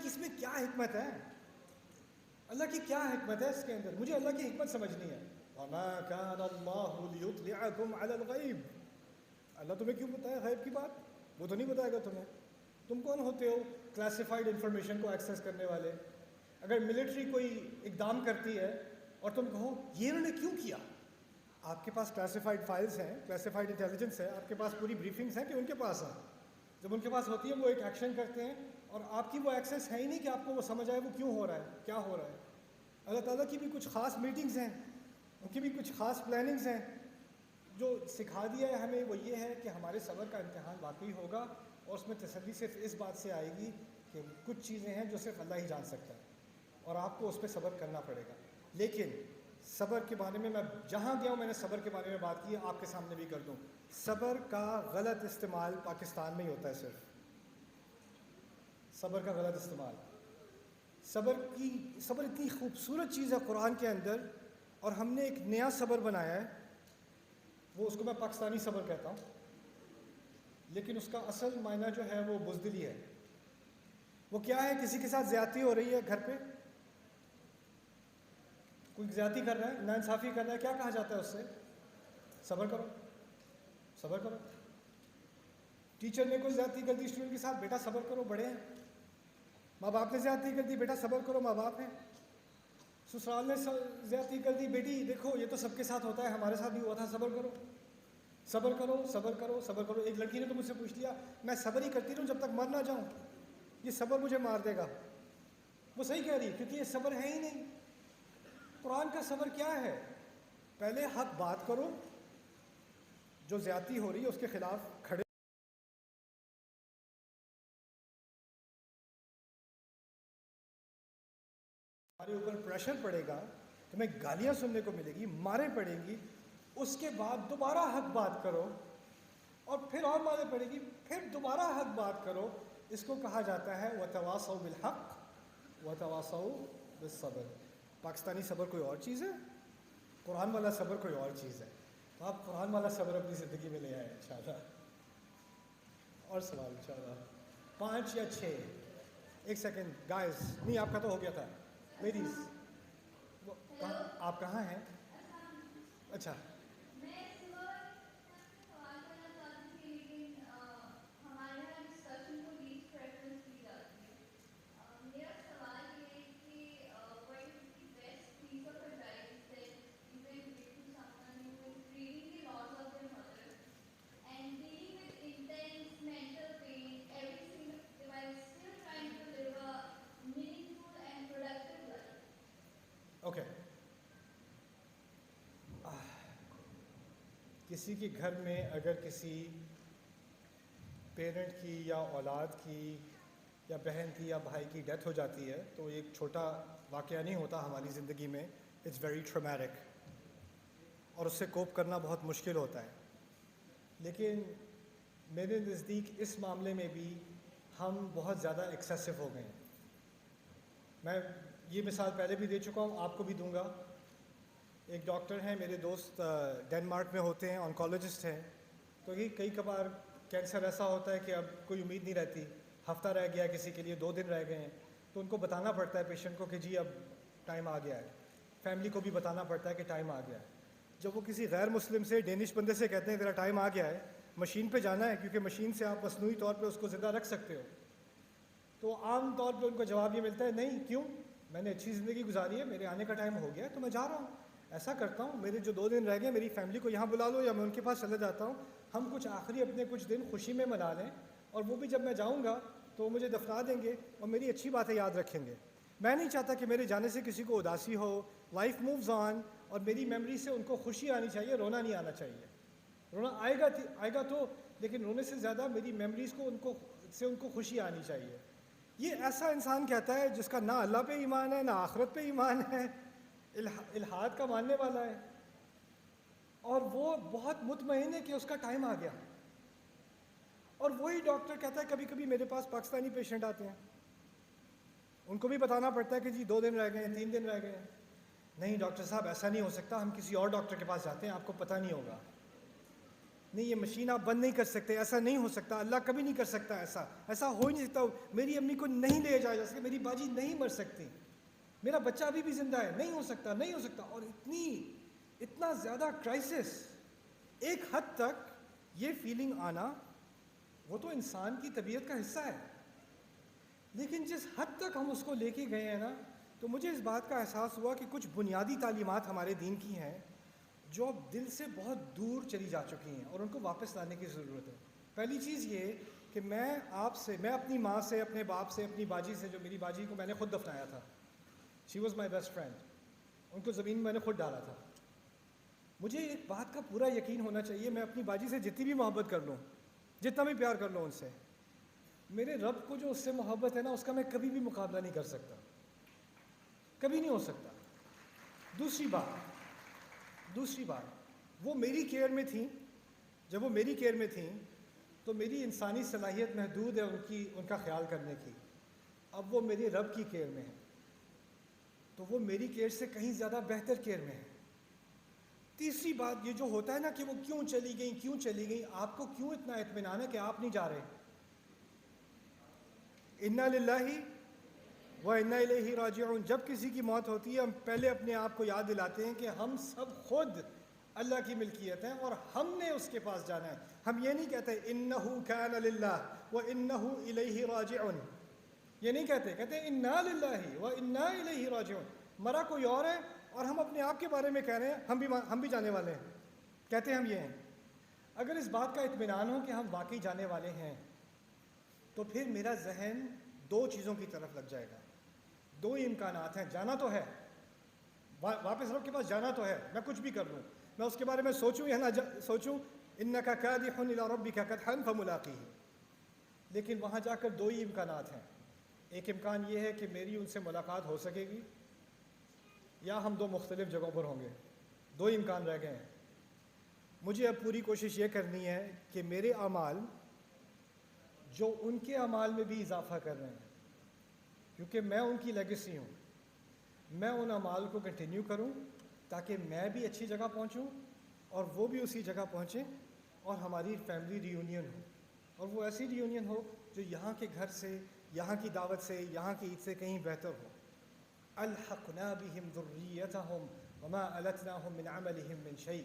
کی اس میں کیا حکمت ہے، اللہ کی کیا حکمت ہے اس کے اندر. مجھے اللہ کی حکمت سمجھنی ہے. وَمَا كَانَ اللَّهُ لِيُطْلِعَكُمْ عَلَى الْغَيْبِ. اللہ تمہیں کیوں بتائے غیب کی بات؟ وہ تو نہیں بتائے گا تمہیں. تم کون ہوتے ہو کلاسیفائڈ انفارمیشن کو ایکسیس کرنے والے؟ اگر ملٹری کوئی اقدام کرتی ہے اور تم کہو یہ انہوں نے کیوں کیا، آپ کے پاس کلاسیفائڈ فائلز ہیں، کلاسیفائڈ انٹیلیجنس ہے، آپ کے پاس پوری بریفنگس ہیں کہ ان کے پاس ہیں. جب ان کے پاس ہوتی ہے وہ ایک ایکشن کرتے ہیں اور آپ کی وہ ایکسیس ہے ہی نہیں کہ آپ کو وہ سمجھ آئے وہ کیوں ہو رہا ہے، کیا ہو رہا ہے. اللہ تعالیٰ کی بھی کچھ خاص میٹنگز ہیں، ان کی بھی کچھ خاص پلاننگز ہیں. جو سکھا دیا ہے ہمیں وہ یہ ہے کہ ہمارے صبر کا امتحان واقعی ہوگا، اور اس میں تسلی صرف اس بات سے آئے گی کہ کچھ چیزیں ہیں جو صرف اللہ ہی جان سکتا ہے اور آپ کو اس پہ صبر کرنا پڑے گا. لیکن صبر کے بارے میں جہاں گیا ہوں میں نے صبر کے بارے میں بات کی ہے، آپ کے سامنے بھی کر دوں. صبر کا غلط استعمال پاکستان میں ہی ہوتا ہے. صرف صبر کا غلط استعمال. صبر اتنی خوبصورت چیز ہے قرآن کے اندر، اور ہم نے ایک نیا صبر بنایا ہے، وہ اس کو میں پاکستانی صبر کہتا ہوں، لیکن اس کا اصل معنی جو ہے وہ بزدلی ہے. وہ کیا ہے؟ کسی کے ساتھ زیادتی ہو رہی ہے گھر پہ، کوئی زیادتی کر رہا ہے، ناانصافی کر رہا ہے، کیا کہا جاتا ہے اس سے؟ صبر کرو، صبر کرو. ٹیچر نے کوئی زیادتی کر دی اسٹوڈنٹ کے ساتھ، بیٹا صبر کرو، بڑے ہیں. ماں باپ نے زیادتی کر دی، بیٹا صبر کرو، ماں باپ ہیں. سسرال نے زیادتی کر دی، بیٹی دیکھو یہ تو سب کے ساتھ ہوتا ہے، ہمارے ساتھ بھی ہوا تھا، صبر کرو، صبر کرو، صبر کرو، صبر کرو. ایک لڑکی نے تو مجھ سے پوچھ لیا میں صبر ہی کرتی رہوں جب تک مر نہ جاؤں، یہ صبر مجھے مار دے گا. وہ صحیح کہہ رہی ہے، کیونکہ یہ صبر ہے ہی نہیں. قرآن کا صبر کیا ہے؟ پہلے حق بات کرو، جو زیادتی ہو رہی ہے اس کے خلاف کھڑے. ہمارے اوپر پریشر پڑے گا، تمہیں گالیاں سننے کو ملے گی، ماریں پڑیں گی، اس کے بعد دوبارہ حق بات کرو، اور پھر اور ماریں پڑے گی، پھر دوبارہ حق بات کرو. اس کو کہا جاتا ہے وَتَوَاصَوْا بِالْحَقِّ وَتَوَاصَوْا بِالصَّبْرِ. پاکستانی صبر کوئی اور چیز ہے، قرآن والا صبر کوئی اور چیز ہے. تو آپ قرآن والا صبر اپنی زندگی میں لے آئیں انشاءاللہ. اور سوال انشاءاللہ 5 یا 6. ایک سیکنڈ گائز، نہیں آپ کا تو ہو گیا تھا. لیڈیز آپ کہاں ہیں؟ اچھا اوکے. کسی کے گھر میں اگر کسی پیرنٹ کی یا اولاد کی یا بہن کی یا بھائی کی ڈیتھ ہو جاتی ہے تو ایک چھوٹا واقعہ نہیں ہوتا ہماری زندگی میں، اٹس ویری ٹرامیٹک، اور اس سے کوپ کرنا بہت مشکل ہوتا ہے. لیکن میرے نزدیک اس معاملے میں بھی ہم بہت زیادہ ایکسیسو ہو گئے ہیں. میں یہ مثال پہلے بھی دے چکا ہوں، آپ کو بھی دوں گا. ایک ڈاکٹر ہیں میرے دوست، ڈینمارک میں ہوتے ہیں، آنکولوجسٹ ہیں. تو یہ کئی کبھار کینسر ایسا ہوتا ہے کہ اب کوئی امید نہیں رہتی، ہفتہ رہ گیا کسی کے لیے، 2 دن رہ گئے ہیں، تو ان کو بتانا پڑتا ہے پیشنٹ کو کہ جی اب ٹائم آ گیا ہے. فیملی کو بھی بتانا پڑتا ہے کہ ٹائم آ گیا ہے. جب وہ کسی غیر مسلم سے، ڈینش بندے سے کہتے ہیں تیرا ٹائم آ گیا ہے، مشین پہ جانا ہے کیونکہ مشین سے آپ مصنوعی طور پہ اس کو زندہ رکھ سکتے ہو، تو عام طور پہ ان کو جواب یہ ملتا ہے نہیں، کیوں؟ میں نے اچھی زندگی گزاری ہے، میرے آنے کا ٹائم ہو گیا ہے تو میں جا رہا ہوں. ایسا کرتا ہوں میرے جو 2 دن رہ گئے میری فیملی کو یہاں بلا لو یا میں ان کے پاس چلا جاتا ہوں، ہم کچھ آخری اپنے کچھ دن خوشی میں منا لیں، اور وہ بھی جب میں جاؤں گا تو وہ مجھے دفنا دیں گے اور میری اچھی باتیں یاد رکھیں گے. میں نہیں چاہتا کہ میرے جانے سے کسی کو اداسی ہو. لائف مووز آن، اور میری میموری سے ان کو خوشی آنی چاہیے، رونا نہیں آنا چاہیے. رونا آئے گا تو، لیکن رونے سے زیادہ میری میموریز کو ان کو خوشی آنی چاہیے. یہ ایسا انسان کہتا ہے جس کا نہ اللہ پہ ایمان ہے، نہ آخرت پہ ایمان ہے، الحاد کا ماننے والا ہے، اور وہ بہت مطمئن ہے کہ اس کا ٹائم آ گیا. اور وہی ڈاکٹر کہتا ہے کبھی کبھی میرے پاس پاکستانی پیشنٹ آتے ہیں، ان کو بھی بتانا پڑتا ہے کہ جی 2 دن رہ گئے ہیں، 3 دن رہ گئے ہیں. نہیں ڈاکٹر صاحب ایسا نہیں ہو سکتا، ہم کسی اور ڈاکٹر کے پاس جاتے ہیں، آپ کو پتہ نہیں ہوگا. نہیں یہ مشین آپ بند نہیں کر سکتے، ایسا نہیں ہو سکتا، اللہ کبھی نہیں کر سکتا، ایسا ہو ہی نہیں سکتا. میری امی کو نہیں لے جایا جا سکتا، میری باجی نہیں مر سکتی، میرا بچہ ابھی بھی زندہ ہے، نہیں ہو سکتا، نہیں ہو سکتا. اور اتنا زیادہ کرائسس، ایک حد تک یہ فیلنگ آنا وہ تو انسان کی طبیعت کا حصہ ہے، لیکن جس حد تک ہم اس کو لے کے گئے ہیں نا، تو مجھے اس بات کا احساس ہوا کہ کچھ بنیادی تعلیمات ہمارے دین کی ہیں جو اب دل سے بہت دور چلی جا چکی ہیں اور ان کو واپس لانے کی ضرورت ہے۔ پہلی چیز یہ کہ میں اپنی ماں سے، اپنے باپ سے، اپنی باجی سے، جو میری باجی کو میں نے خود دفنایا تھا، she was my best friend, ان کو زمین میں نے خود ڈالا تھا۔ مجھے ایک بات کا پورا یقین ہونا چاہیے، میں اپنی باجی سے جتنی بھی محبت کر لوں، جتنا بھی پیار کر لوں ان سے، میرے رب کو جو اس سے محبت ہے نا، اس کا میں کبھی بھی مقابلہ نہیں کر سکتا، کبھی نہیں ہو سکتا۔ دوسری بات وہ میری کیئر میں تھیں، جب وہ میری کیئر میں تھیں تو میری انسانی صلاحیت محدود ہے ان کا خیال کرنے کی۔ اب وہ میرے رب کی کیئر میں ہے تو وہ میری کیئر سے کہیں زیادہ بہتر کیئر میں ہے۔ تیسری بات یہ جو ہوتا ہے نا کہ وہ کیوں چلی گئیں، آپ کو کیوں اتنا اطمینان ہے کہ آپ نہیں جا رہے؟ انا للہ و انا الیہ راجعون۔ جب کسی کی موت ہوتی ہے ہم پہلے اپنے آپ کو یاد دلاتے ہیں کہ ہم سب خود اللہ کی ملکیت ہیں اور ہم نے اس کے پاس جانا ہے۔ ہم یہ نہیں کہتے انہ کان للہ و انہ الیہ راجعون، یہ نہیں کہتے انا للہ و انا الیہ راجعون۔ مرا کوئی اور ہے اور ہم اپنے آپ کے بارے میں کہہ رہے ہیں ہم بھی جانے والے ہیں، کہتے ہم یہ ہیں۔ اگر اس بات کا اطمینان ہو کہ ہم واقعی جانے والے ہیں تو پھر میرا ذہن دو چیزوں کی طرف لگ جائے گا۔ دو ہی امکانات ہیں، جانا تو ہے، واپس رب کے پاس جانا تو ہے، میں کچھ بھی کر لوں، میں اس کے بارے میں سوچوں یا نہ سوچوں، انک کادح الی ربک کدحا فملاقیہ، لیکن وہاں جا کر دو ہی امکانات ہیں۔ ایک امکان یہ ہے کہ میری ان سے ملاقات ہو سکے گی یا ہم دو مختلف جگہوں پر ہوں گے، دو ہی امکان رہ گئے ہیں۔ مجھے اب پوری کوشش یہ کرنی ہے کہ میرے اعمال جو ان کے اعمال میں بھی اضافہ کر رہے ہیں، کیونکہ میں ان کی لیگیسی ہوں، میں ان اعمال کو کنٹینیو کروں تاکہ میں بھی اچھی جگہ پہنچوں اور وہ بھی اسی جگہ پہنچیں اور ہماری فیملی ری یونین ہو، اور وہ ایسی ری یونین ہو جو یہاں کے گھر سے، یہاں کی دعوت سے، یہاں کی عید سے کہیں بہتر ہو۔ الحقنا بہم ذریتہم وما التناہم من عملہم من شیء،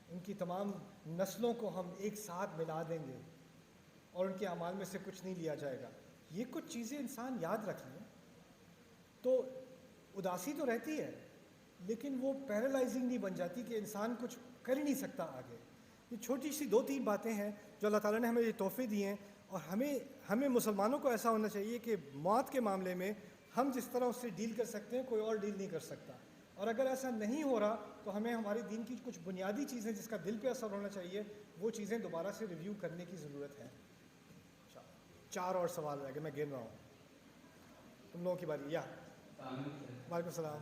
ان کی تمام نسلوں کو ہم ایک ساتھ ملا دیں گے اور ان کے اعمال میں سے کچھ نہیں لیا جائے گا۔ یہ کچھ چیزیں انسان یاد رکھ لیں تو اداسی تو رہتی ہے لیکن وہ پیرالائزنگ نہیں بن جاتی کہ انسان کچھ کر ہی نہیں سکتا آگے۔ یہ چھوٹی سی دو تین باتیں ہیں جو اللہ تعالیٰ نے ہمیں یہ تحفے دیے ہیں، اور ہمیں مسلمانوں کو ایسا ہونا چاہیے کہ موت کے معاملے میں ہم جس طرح اس سے ڈیل کر سکتے ہیں کوئی اور ڈیل نہیں کر سکتا، اور اگر ایسا نہیں ہو رہا تو ہمیں ہمارے دین کی کچھ بنیادی چیزیں جس کا دل پہ اثر ہونا چاہیے وہ چیزیں دوبارہ سے ریویو کرنے کی ضرورت ہے۔ 4 اور سوال رہ گئے، میں گن رہا ہوں، تم لوگوں کی باری۔ یا وعلیکم السلام۔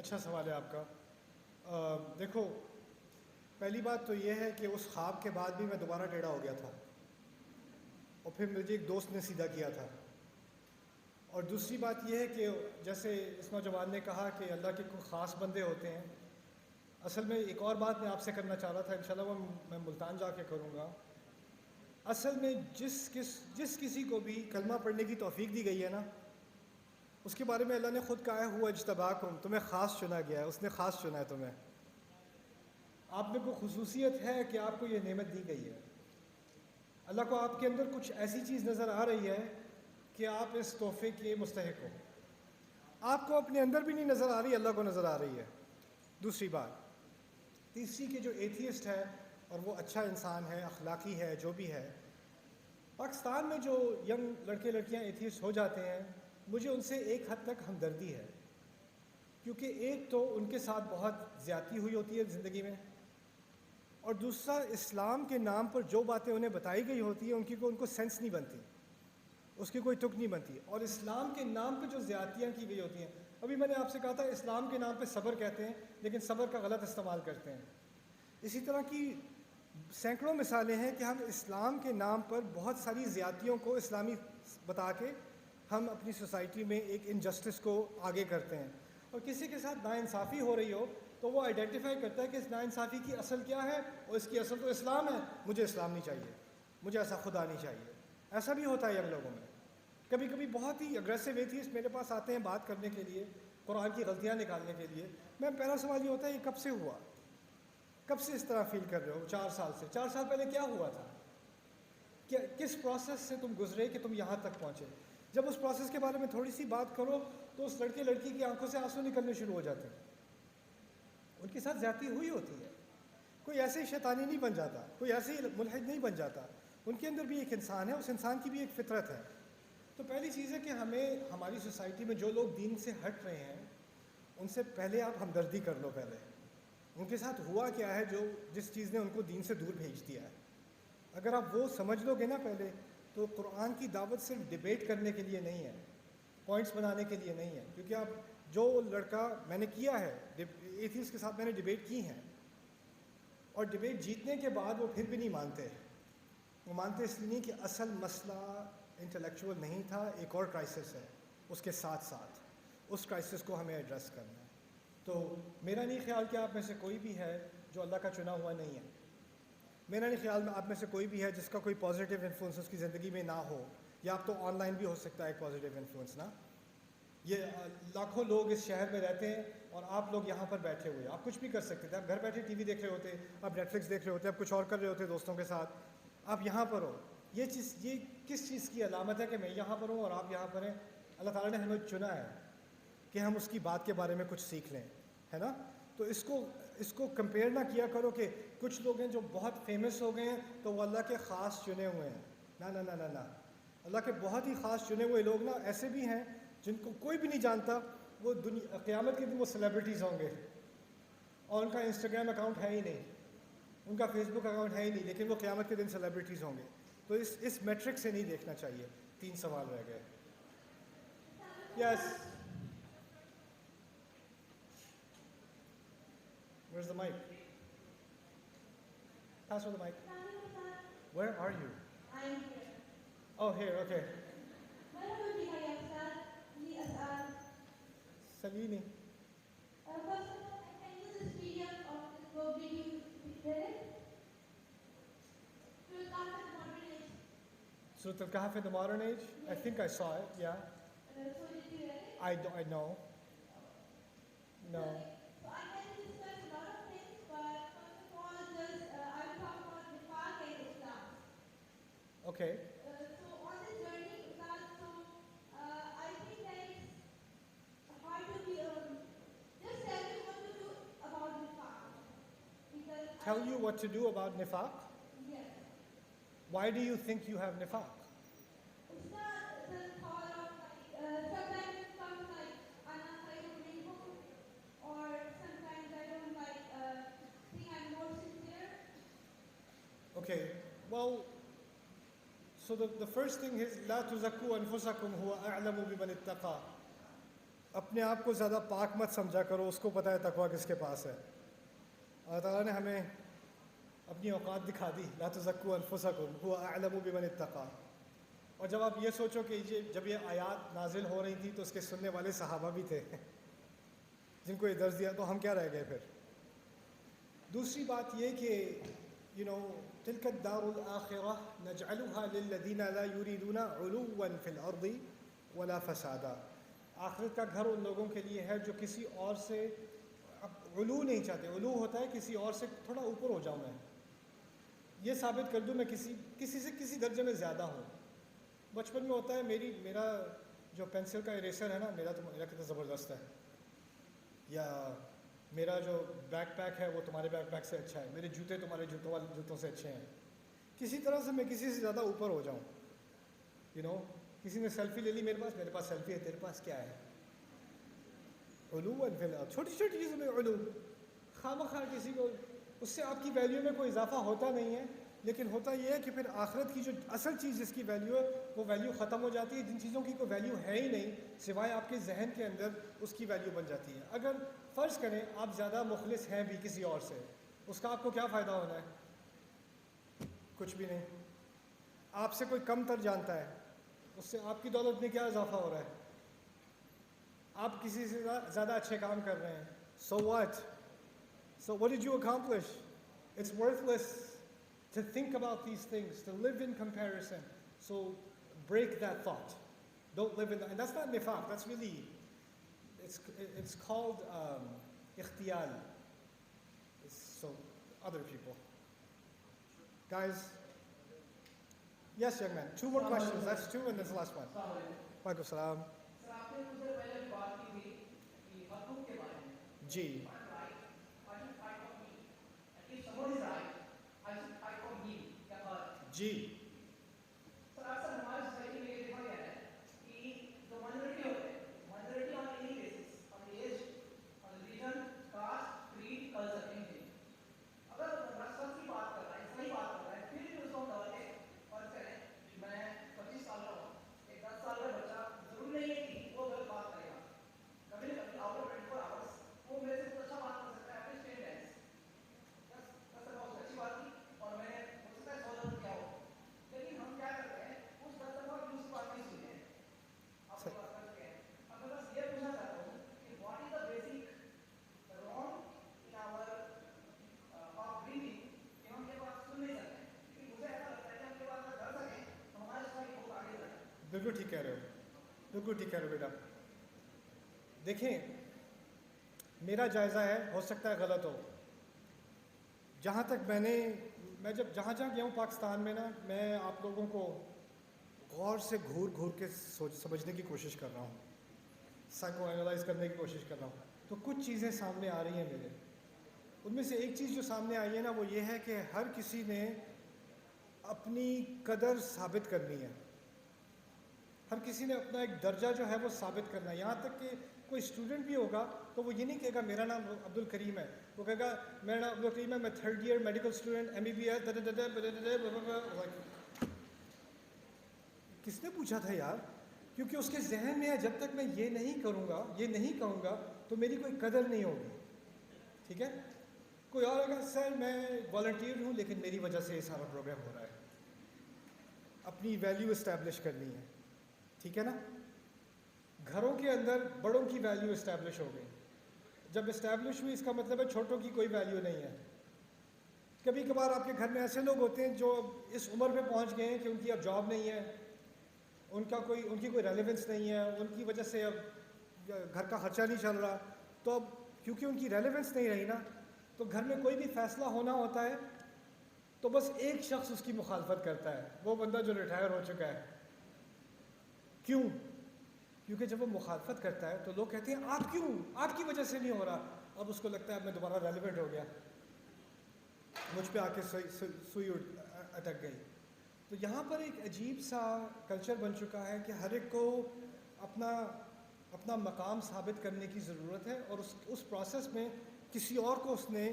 اچھا سوال ہے آپ کا۔ دیکھو، پہلی بات تو یہ ہے کہ اس خواب کے بعد بھی میں دوبارہ ٹیڑھا ہو گیا تھا اور پھر مجھے ایک دوست نے سیدھا کیا تھا، اور دوسری بات یہ ہے کہ جیسے اس نوجوان نے کہا کہ اللہ کے کوئی خاص بندے ہوتے ہیں، اصل میں ایک اور بات میں آپ سے کرنا چاہ رہا تھا، انشاءاللہ وہ میں ملتان جا کے کروں گا۔ اصل میں جس کسی کو بھی کلمہ پڑھنے کی توفیق دی گئی ہے نا، اس کے بارے میں اللہ نے خود کہا ہے ہوا اجتباکم، تمہیں خاص چنا گیا ہے، اس نے خاص چنا ہے تمہیں. آپ میں کوئی خصوصیت ہے کہ آپ کو یہ نعمت دی گئی ہے. اللہ کو آپ کے اندر کچھ ایسی چیز نظر آ رہی ہے کہ آپ اس تحفے کے مستحق ہو. آپ کو اپنے اندر بھی نہیں نظر آ رہی، اللہ کو نظر آ رہی ہے. دوسری بات، تیسری کہ جو ایتھیسٹ ہے اور وہ اچھا انسان ہے، اخلاقی ہے، جو بھی ہے، پاکستان میں جو ینگ لڑکے لڑکیاں ایتھیسٹ ہو جاتے ہیں، مجھے ان سے ایک حد تک ہمدردی ہے. کیونکہ ایک تو ان کے ساتھ بہت زیادتی ہوئی ہوتی ہے زندگی میں، اور دوسرا اسلام کے نام پر جو باتیں انہیں بتائی گئی ہوتی ہیں ان کو سینس نہیں بنتی، اس کی کوئی تک نہیں بنتی. اور اسلام کے نام پہ جو زیادتیاں کی گئی ہوتی ہیں، ابھی میں نے آپ سے کہا تھا اسلام کے نام پہ صبر کہتے ہیں لیکن صبر کا غلط استعمال کرتے ہیں. اسی طرح کی سینکڑوں مثالیں ہیں کہ ہم اسلام کے نام پر بہت ساری زیادتیوں کو اسلامی بتا کے ہم اپنی سوسائٹی میں ایک انجسٹس کو آگے کرتے ہیں. اور کسی کے ساتھ ناانصافی ہو رہی ہو تو وہ آئیڈینٹیفائی کرتا ہے کہ اس ناانصافی کی اصل کیا ہے، اور اس کی اصل تو اسلام ہے. مجھے اسلام نہیں چاہیے، مجھے ایسا خدا نہیں چاہیے. ایسا بھی ہوتا ہے یم لوگوں میں. کبھی کبھی بہت ہی اگریسو ایتھیسٹ میرے پاس آتے ہیں بات کرنے کے لیے، قرآن کی غلطیاں نکالنے کے لیے. میں پہلا سوال یہ ہوتا ہے یہ کب سے ہوا، کب سے اس طرح فیل کر رہے ہو؟ 4 سال سے. 4 سال پہلے کیا ہوا تھا؟ کس پروسیس سے تم گزرے کہ تم یہاں تک پہنچے؟ جب اس پروسیس کے بارے میں تھوڑی سی بات کرو تو اس لڑکے لڑکی کی آنکھوں سے آنسو نکلنے شروع ہو جاتے ہیں. ان کے ساتھ زیادتی ہوئی ہوتی ہے. کوئی ایسے شیطانی نہیں بن جاتا، کوئی ایسے ملحد نہیں بن جاتا. ان کے اندر بھی ایک انسان ہے، اس انسان کی بھی ایک فطرت ہے. تو پہلی چیز ہے کہ ہمیں ہماری سوسائٹی میں جو لوگ دین سے ہٹ رہے ہیں ان سے پہلے آپ ہمدردی کر لو. پہلے ان کے ساتھ ہوا کیا ہے جو جس چیز نے ان کو دین سے دور بھیج دیا ہے. اگر آپ وہ سمجھ لو گے نا پہلے، تو قرآن کی دعوت صرف ڈیبیٹ کرنے کے لیے نہیں ہے، پوائنٹس بنانے کے لیے نہیں ہے. کیونکہ آپ جو لڑکا میں نے کیا ہے ایتھیسٹ کے ساتھ، میں نے ڈیبیٹ کی ہیں، اور ڈیبیٹ جیتنے کے بعد وہ پھر بھی نہیں مانتے. وہ مانتے اس لیے نہیں کہ اصل مسئلہ انٹلیکچوئل نہیں تھا، ایک اور کرائسس ہے اس کے ساتھ ساتھ. اس کرائسس کو ہمیں ایڈریس کرنا ہے. تو میرا نہیں خیال کہ آپ میں سے کوئی بھی ہے جو اللہ کا چنا ہوا نہیں ہے. میرا نہیں خیال میں آپ میں سے کوئی بھی ہے جس کا کوئی پازیٹیو انفلوئنس اس کی زندگی میں نہ ہو. یا آپ تو آن لائن بھی ہو سکتا ہے ایک پازیٹیو انفلوئنس نا. یہ لاکھوں لوگ اس شہر میں رہتے ہیں اور آپ لوگ یہاں پر بیٹھے ہوئے. آپ کچھ بھی کر سکتے تھے، آپ گھر بیٹھے ٹی وی دیکھ رہے ہوتے، آپ نیٹ فلکس دیکھ رہے ہوتے، آپ کچھ اور کر رہے ہوتے دوستوں کے ساتھ. آپ یہاں پر ہو. یہ کس چیز کی علامت ہے کہ میں یہاں پر ہوں اور آپ یہاں پر ہیں؟ اللہ تعالیٰ نے ہمیں چنا ہے کہ ہم اس کی بات کے بارے میں کچھ سیکھ لیں، ہے نا. تو اس کو کمپیئر نہ کیا کرو کہ کچھ لوگ ہیں جو بہت فیمس ہو گئے ہیں تو وہ اللہ کے خاص چنے ہوئے ہیں. نہ اللہ کے بہت ہی خاص چنے ہوئے لوگ نا ایسے بھی ہیں جن کو کوئی بھی نہیں جانتا. وہ قیامت کے دن وہ سیلیبریٹیز ہوں گے، اور ان کا انسٹاگرام اکاؤنٹ ہے ہی نہیں، ان کا فیس بک اکاؤنٹ ہے ہی نہیں، لیکن وہ قیامت کے دن سیلیبریٹیز ہوں گے. تو اس میٹرک سے نہیں دیکھنا چاہیے. 3 سوال رہ گئے. یس. Where's the mic? Pass her the mic. Where are you? I'm here. Oh, here, okay. مرحبا بك يا أستاذ. لي أسأل. Salini. First of all, can you use this PDF of this book? Did you read it? To start with modern age. Surah Al-Kahf in the modern age? I think I saw it, yeah. So did you read it? I know. No. So I can discuss a lot of things, but first of all, just I will talk about nifaq and Islam. Okay. So on this journey, Ustaz, I think that it's hard to be just tell me what to do about nifaq. Because Tell you what to do about nifaq? yes. Why do you think you have nifaq? It's not the thought of sometimes it comes like I'm not minhum, or sometimes I don't think I'm more sincere. Okay, well, so the first thing is لا تزكوا أنفسكم هو أعلم بمن اتقى. اپنے آپ کو زیادہ پاک مت سمجھا کرو، اس کو پتہ ہے تقویٰ کس کے پاس ہے. اللہ تعالیٰ نے ہمیں اپنی اوقات دکھا دی. لا تزكوا أنفسكم هو أعلم بمن اتقى. اور جب آپ یہ سوچو کہ جب یہ آیات نازل ہو رہی تھی تو اس کے سننے والے صحابہ بھی تھے جن کو یہ درس دیا، تو ہم کیا رہ گئے پھر. دوسری بات یہ کہ تلك الدار الآخرة نجعلها للذين لا يريدون علوا في الأرض ولا فسادا. آخرت کا گھر ان لوگوں کے لیے ہے جو کسی اور سے علو نہیں چاہتے. علو ہوتا ہے کسی اور سے تھوڑا اوپر ہو جاؤں میں, یہ ثابت کر دوں میں کسی سے کسی درجے میں زیادہ ہوں. بچپن میں ہوتا ہے میرا جو پینسل کا اریسر ہے نا, میرا کتنا زبردست ہے, یا میرا جو بیک پیک ہے وہ تمہارے بیک پیک سے اچھا ہے, میرے جوتے تمہارے جوتوں سے اچھے ہیں. کسی طرح سے میں کسی سے زیادہ اوپر ہو جاؤں. کسی نے سیلفی لے لی میرے پاس سیلفی ہے, تیرے پاس کیا ہے؟ علو فی الارض, چھوٹی چھوٹی چیزوں میں علو. خواہ کسی کو اس سے آپ کی ویلیو میں کوئی اضافہ ہوتا نہیں ہے, لیکن ہوتا یہ ہے کہ پھر آخرت کی جو اصل چیز جس کی ویلیو ہے وہ ویلیو ختم ہو جاتی ہے. جن چیزوں کی کوئی ویلیو ہے ہی نہیں سوائے آپ کے ذہن کے اندر, اس کی ویلیو بن جاتی ہے. اگر فرض کریں آپ زیادہ مخلص ہیں بھی کسی اور سے, اس کا آپ کو کیا فائدہ ہونا ہے؟ کچھ بھی نہیں. آپ سے کوئی کم تر جانتا ہے, اس سے آپ کی دولت میں کیا اضافہ ہو رہا ہے؟ آپ کسی سے زیادہ اچھے کام کر رہے ہیں, so what? So what did you accomplish? It's worthless to think about these things, to live in comparison. So break that thought. Don't live in that. And that's not nifaq, that's really, it's called ikhtiyal. So other people. Guys, yes young man, 2 more questions. That's 2 and that's the last one. Walaikum salam. سر آپ نے مجھے پہلے بات کی تھی کہ حقوق کے بارے میں. جی. جی. سر اکثر ہماری سوسائٹی میں یہ دیکھا گیا ہے کہ جو مائنورٹی ہوتے ہیں, minority on any basis, on age, on religion, caste, creed, culture, anything, اگر رسم کی بات کر رہا ہے, صحیح بات کر رہا ہے, پھر بھی اس کو دور کے فرض کریں میں 25 سال کا ہوں, ایک 10 سال کا بچہ ضروری نہیں ہے کہ وہ غلط بات کرے گا. کبھی نہ کبھی آؤٹ آف 24 آورس وہ میرے سے کچھ اچھا بات کر سکتا ہے اپنے اسٹینڈ ڈینس. دس دفعہ اس نے اچھی بات کی اور میں نے ہو سکتا ہے 100 دفعہ کیا ہو, لیکن ہم کیا کرتے ہیں اس 10 دفعہ بھی اس کی بات نہیں سنتے ہیں. آپ کو بات کر چکے ہیں. اب میں بس یہ پوچھنا چاہتا ہوں کہ what is the basic wrong in hour of برینگ کہ ہم یہ بات سن نہیں سکتے, کیونکہ مجھے ایسا لگتا ہے کہ ہم یہ بات اگر کر سکیں تو ہمارے سوسائٹی بہت آگے جائے. بالکل ٹھیک کہہ رہے ہو, بالکل ٹھیک کہہ رہے ہو بیٹا. دیکھیں میرا جائزہ ہے, ہو سکتا ہے غلط ہو. جہاں تک میں جب جہاں گیا ہوں پاکستان میں نا, میں آپ لوگوں کو غور سے گھور کے سمجھنے کی کوشش کر رہا ہوں, سائیکو اینالائز کرنے کی کوشش کر رہا ہوں. تو کچھ چیزیں سامنے آ رہی ہیں میرے. ان میں سے ایک چیز جو سامنے آئی ہے نا وہ یہ ہے کہ ہر کسی نے اپنی قدر ثابت کرنی ہے. ہر کسی نے اپنا ایک درجہ جو ہے وہ ثابت کرنا ہے. یہاں تک کہ کوئی اسٹوڈنٹ بھی ہوگا تو وہ یہ نہیں کہے گا میرا نام عبد الکریم ہے, وہ کہے گا میرا نام عبد الکریم ہے, میں 3rd year medical student, MBBS. کس نے پوچھا تھا یار؟ کیونکہ اس کے ذہن میں ہے جب تک میں یہ نہیں کروں گا, یہ نہیں کہوں گا تو میری کوئی قدر نہیں ہوگی. ٹھیک ہے. کوئی اور ہوگا سر میں والنٹیئر ہوں لیکن میری وجہ سے یہ سارا پروگرام ہو رہا ہے. اپنی ویلیو اسٹیبلش کرنی ہے. ٹھیک ہے نا. گھروں کے اندر بڑوں کی ویلیو اسٹیبلش ہو گئی. جب اسٹیبلش ہوئی اس کا مطلب ہے چھوٹوں کی کوئی ویلیو نہیں ہے. کبھی کبھار آپ کے گھر میں ایسے لوگ ہوتے ہیں جو اس عمر پہ پہنچ گئے ہیں کہ ان کی اب جاب نہیں ہے, ان کی کوئی ریلیونس نہیں ہے, ان کی وجہ سے اب گھر کا خرچہ نہیں چل رہا. تو اب کیونکہ ان کی ریلیونس نہیں رہی نا, تو گھر میں کوئی بھی فیصلہ ہونا ہوتا ہے تو بس ایک شخص اس کی مخالفت کرتا ہے, وہ بندہ جو ریٹائر ہو چکا ہے. کیوں؟ کیونکہ جب وہ مخالفت کرتا ہے تو لوگ کہتے ہیں آپ کیوں, آپ کی وجہ سے نہیں ہو رہا. اب اس کو لگتا ہے اب میں دوبارہ ریلیونٹ ہو گیا, مجھ پہ آ کے سوئی اٹک گئی. تو یہاں پر ایک عجیب سا کلچر بن چکا ہے کہ ہر ایک کو اپنا مقام ثابت کرنے کی ضرورت ہے, اور اس پروسیس میں کسی اور کو اس نے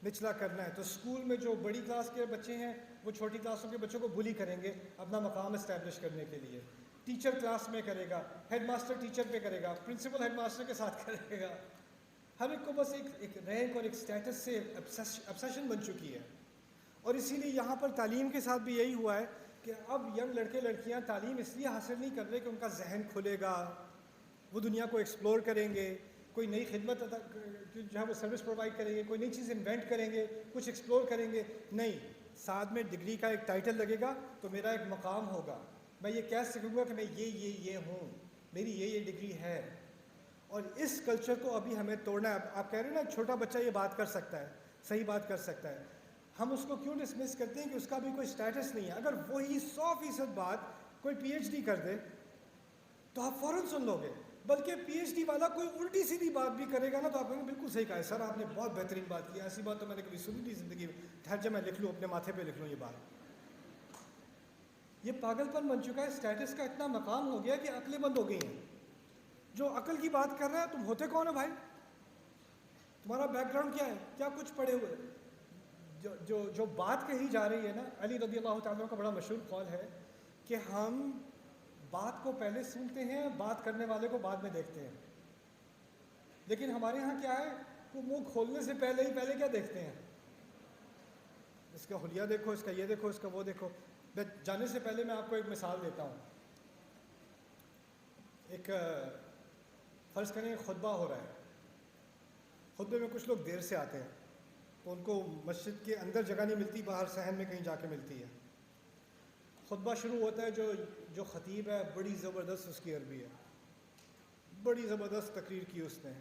نچلا کرنا ہے. تو اسکول میں جو بڑی کلاس کے بچے ہیں وہ چھوٹی کلاسوں کے بچوں کو بلی کریں گے اپنا مقام اسٹیبلش کرنے کے لیے. ٹیچر کلاس میں کرے گا, ہیڈ ماسٹر ٹیچر پہ کرے گا, پرنسپل ہیڈ ماسٹر کے ساتھ کرے گا. ہر ایک کو بس ایک رینک اور ایک اسٹیٹس سے obsession بن چکی ہے. اور اسی لیے یہاں پر تعلیم کے ساتھ بھی یہی ہوا ہے کہ اب ینگ لڑکے لڑکیاں تعلیم اس لیے حاصل نہیں کر رہے کہ ان کا ذہن کھلے گا, وہ دنیا کو ایکسپلور کریں گے, کوئی نئی خدمت جو ہے وہ سروس پرووائڈ کریں گے, کوئی نئی چیز انوینٹ کریں گے, کچھ ایکسپلور کریں گے. نہیں, ساتھ میں ڈگری کا ایک ٹائٹل لگے گا تو میرا ایک مقام ہوگا, میں یہ کہہ سکوں گا کہ میں یہ ہوں, میری یہ ڈگری ہے. اور اس کلچر کو ابھی ہمیں توڑنا ہے. آپ کہہ رہے ہیں نا چھوٹا بچہ یہ بات کر سکتا ہے, صحیح بات کر سکتا ہے, ہم اس کو کیوں ڈسمس کرتے ہیں کہ اس کا بھی کوئی اسٹیٹس نہیں ہے. اگر وہی 100% بات کوئی پی ایچ ڈی کر دے تو آپ فوراً سن لو گے, بلکہ پی ایچ ڈی والا کوئی الٹی سیدھی بات بھی کرے گا نا تو آپ کہیں گے بالکل صحیح کہا ہے سر, آپ نے بہت بہترین بات کی, ایسی بات تو میں نے کبھی سنی نہیں زندگی میں, ٹھہر جا میں لکھ لوں, اپنے ماتھے پہ لکھ لوں یہ بات. یہ پاگل پن بن چکا ہے, اسٹیٹس کا اتنا مقام ہو گیا کہ عقلیں بند ہو گئی ہیں. جو عقل کی بات کر رہا ہے, تم ہوتے کون ہو بھائی, تمہارا بیک گراؤنڈ کیا ہے, کیا کچھ پڑھے ہوئے. جو بات کہی جا رہی ہے نا, علی رضی اللہ تعالیٰ کا بڑا مشہور قول ہے کہ ہم بات کو پہلے سنتے ہیں, بات کرنے والے کو بعد میں دیکھتے ہیں. لیکن ہمارے ہاں کیا ہے, وہ منہ کھولنے سے پہلے کیا دیکھتے ہیں, اس کا حلیہ دیکھو, اس کا یہ دیکھو, اس کا وہ دیکھو. میں جانے سے پہلے میں آپ کو ایک مثال دیتا ہوں. ایک فرض کریں خطبہ ہو رہا ہے, خطبے میں کچھ لوگ دیر سے آتے ہیں تو ان کو مسجد کے اندر جگہ نہیں ملتی, باہر صحن میں کہیں جا کے ملتی ہے. خطبہ شروع ہوتا ہے, جو خطیب ہے بڑی زبردست اس کی عربی ہے, بڑی زبردست تقریر کی اس نے.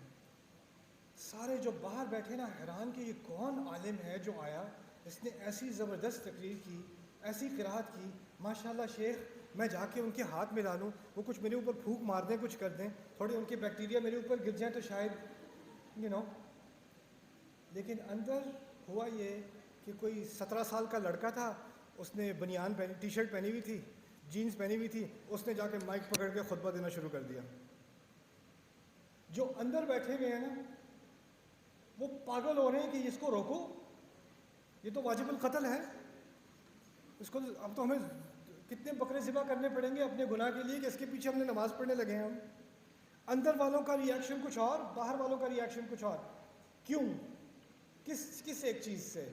سارے جو باہر بیٹھے نا حیران کہ یہ کون عالم ہے جو آیا, اس نے ایسی زبردست تقریر کی, ایسی قرات کی, ماشاءاللہ شیخ, میں جا کے ان کے ہاتھ ملا لوں, وہ کچھ میرے اوپر پھونک مار دیں, کچھ کر دیں, تھوڑے ان کے بیکٹیریا میرے اوپر گر جائیں تو شاید لیکن اندر ہوا یہ کہ کوئی 17 سال کا لڑکا تھا, اس نے بنیان پہنی, ٹی شرٹ پہنی ہوئی تھی, جینز پہنی ہوئی تھی, اس نے جا کے مائک پکڑ کے خطبہ دینا شروع کر دیا. جو اندر بیٹھے ہوئے ہیں نا وہ پاگل ہو رہے ہیں کہ اس کو روکو, یہ تو واجب القتل ہے, اس کو اب تو ہمیں کتنے بکرے ذبح کرنے پڑیں گے اپنے گناہ کے لیے کہ اس کے پیچھے ہم نے نماز پڑھنے لگے ہیں. ہم اندر والوں کا ریئیکشن کچھ اور, باہر والوں کا ریئیکشن کچھ اور. کیوں, کس ایک چیز سے,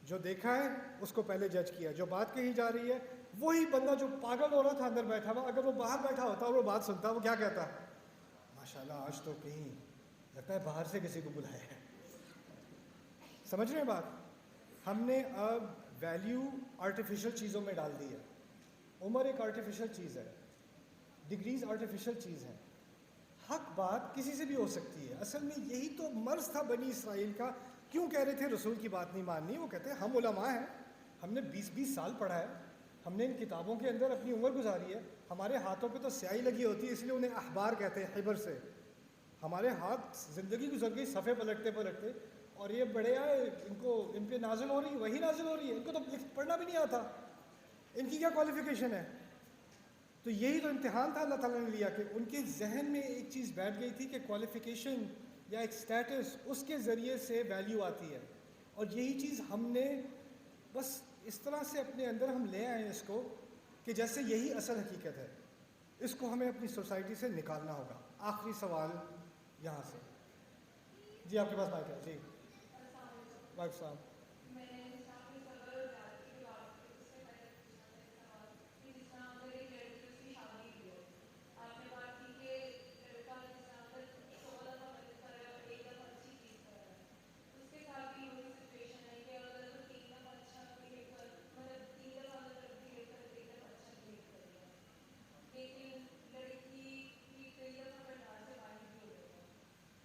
جو دیکھا ہے اس کو پہلے جج کیا, جو بات کہی جا رہی ہے وہی بندہ جو پاگل ہو رہا تھا اندر بیٹھا ہوا, اگر وہ باہر بیٹھا ہوتا اور وہ بات سنتا, وہ کیا کہتا, ماشاءاللہ آج تو کہیں لگتا ہے باہر سے کسی کو بلایا ہے. سمجھ رہے ہیں بات؟ ہم نے اب ویلیو آرٹیفیشل چیزوں میں ڈال دی ہے. عمر ایک آرٹیفیشل چیز ہے, ڈگریز آرٹیفیشل چیز ہے, حق بات کسی سے بھی ہو سکتی ہے. اصل میں یہی تو مرض تھا بنی اسرائیل کا. کیوں کہہ رہے تھے رسول کی بات نہیں ماننی؟ وہ کہتے ہیں ہم علماء ہیں, ہم نے 20 سال پڑھا ہے, ہم نے ان کتابوں کے اندر اپنی عمر گزاری ہے, ہمارے ہاتھوں پہ تو سیاہی لگی ہوتی ہے, اس لیے انہیں احبار کہتے ہیں, حبر سے. ہمارے ہاتھ زندگی گزر گئی صفحے پلٹتے, اور یہ بڑے آئے, ان پہ نازل ہو رہی, وہی نازل ہو رہی ہے, ان کو تو پڑھنا بھی نہیں آتا, ان کی کیا کوالیفیکیشن ہے؟ تو یہی تو امتحان تھا اللہ تعالیٰ نے لیا کہ ان کے ذہن میں ایک چیز بیٹھ گئی تھی کہ کوالیفیکیشن یا ایک سٹیٹس, اس کے ذریعے سے ویلیو آتی ہے. اور یہی چیز ہم نے بس اس طرح سے اپنے اندر ہم لے آئے اس کو کہ جیسے یہی اصل حقیقت ہے. اس کو ہمیں اپنی سوسائٹی سے نکالنا ہوگا. آخری سوال یہاں سے. جی آپ کے پاس مائک ہے. جی وعلیکم السلام.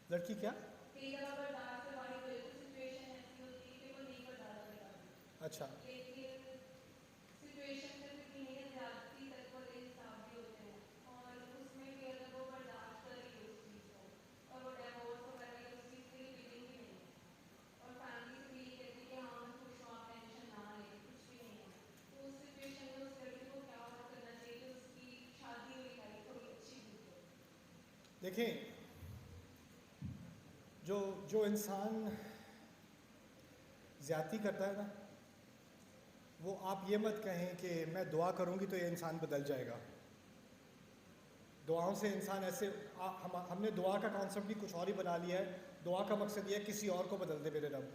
لڑکی کیا؟ اچھا دیکھیں, جو انسان زیادتی کرتا ہے نا, وہ آپ یہ مت کہیں کہ میں دعا کروں گی تو یہ انسان بدل جائے گا. دعاؤں سے انسان ایسے, ہم نے دعا کا کانسیپٹ بھی کچھ اور ہی بنا لیا ہے. دعا کا مقصد یہ ہے کسی اور کو بدل دے میرے رب,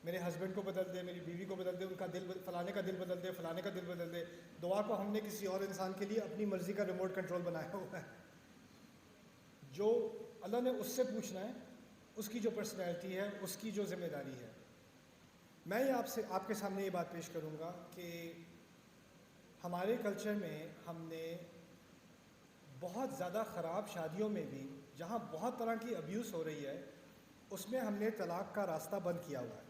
میرے ہسبینڈ کو بدل دے, میری بیوی کو بدل دے, ان کا دل, فلانے کا دل بدل دے, فلانے کا دل بدل دے. دعا کو ہم نے کسی اور انسان کے لیے اپنی مرضی کا ریموٹ کنٹرول بنایا ہوا ہے. جو اللہ نے اس سے پوچھنا ہے، اس کی جو پرسنالٹی ہے، اس کی جو ذمہ داری ہے. میں آپ کے سامنے یہ بات پیش کروں گا کہ ہمارے کلچر میں ہم نے بہت زیادہ خراب شادیوں میں بھی جہاں بہت طرح کی ابیوز ہو رہی ہے، اس میں ہم نے طلاق کا راستہ بند کیا ہوا ہے.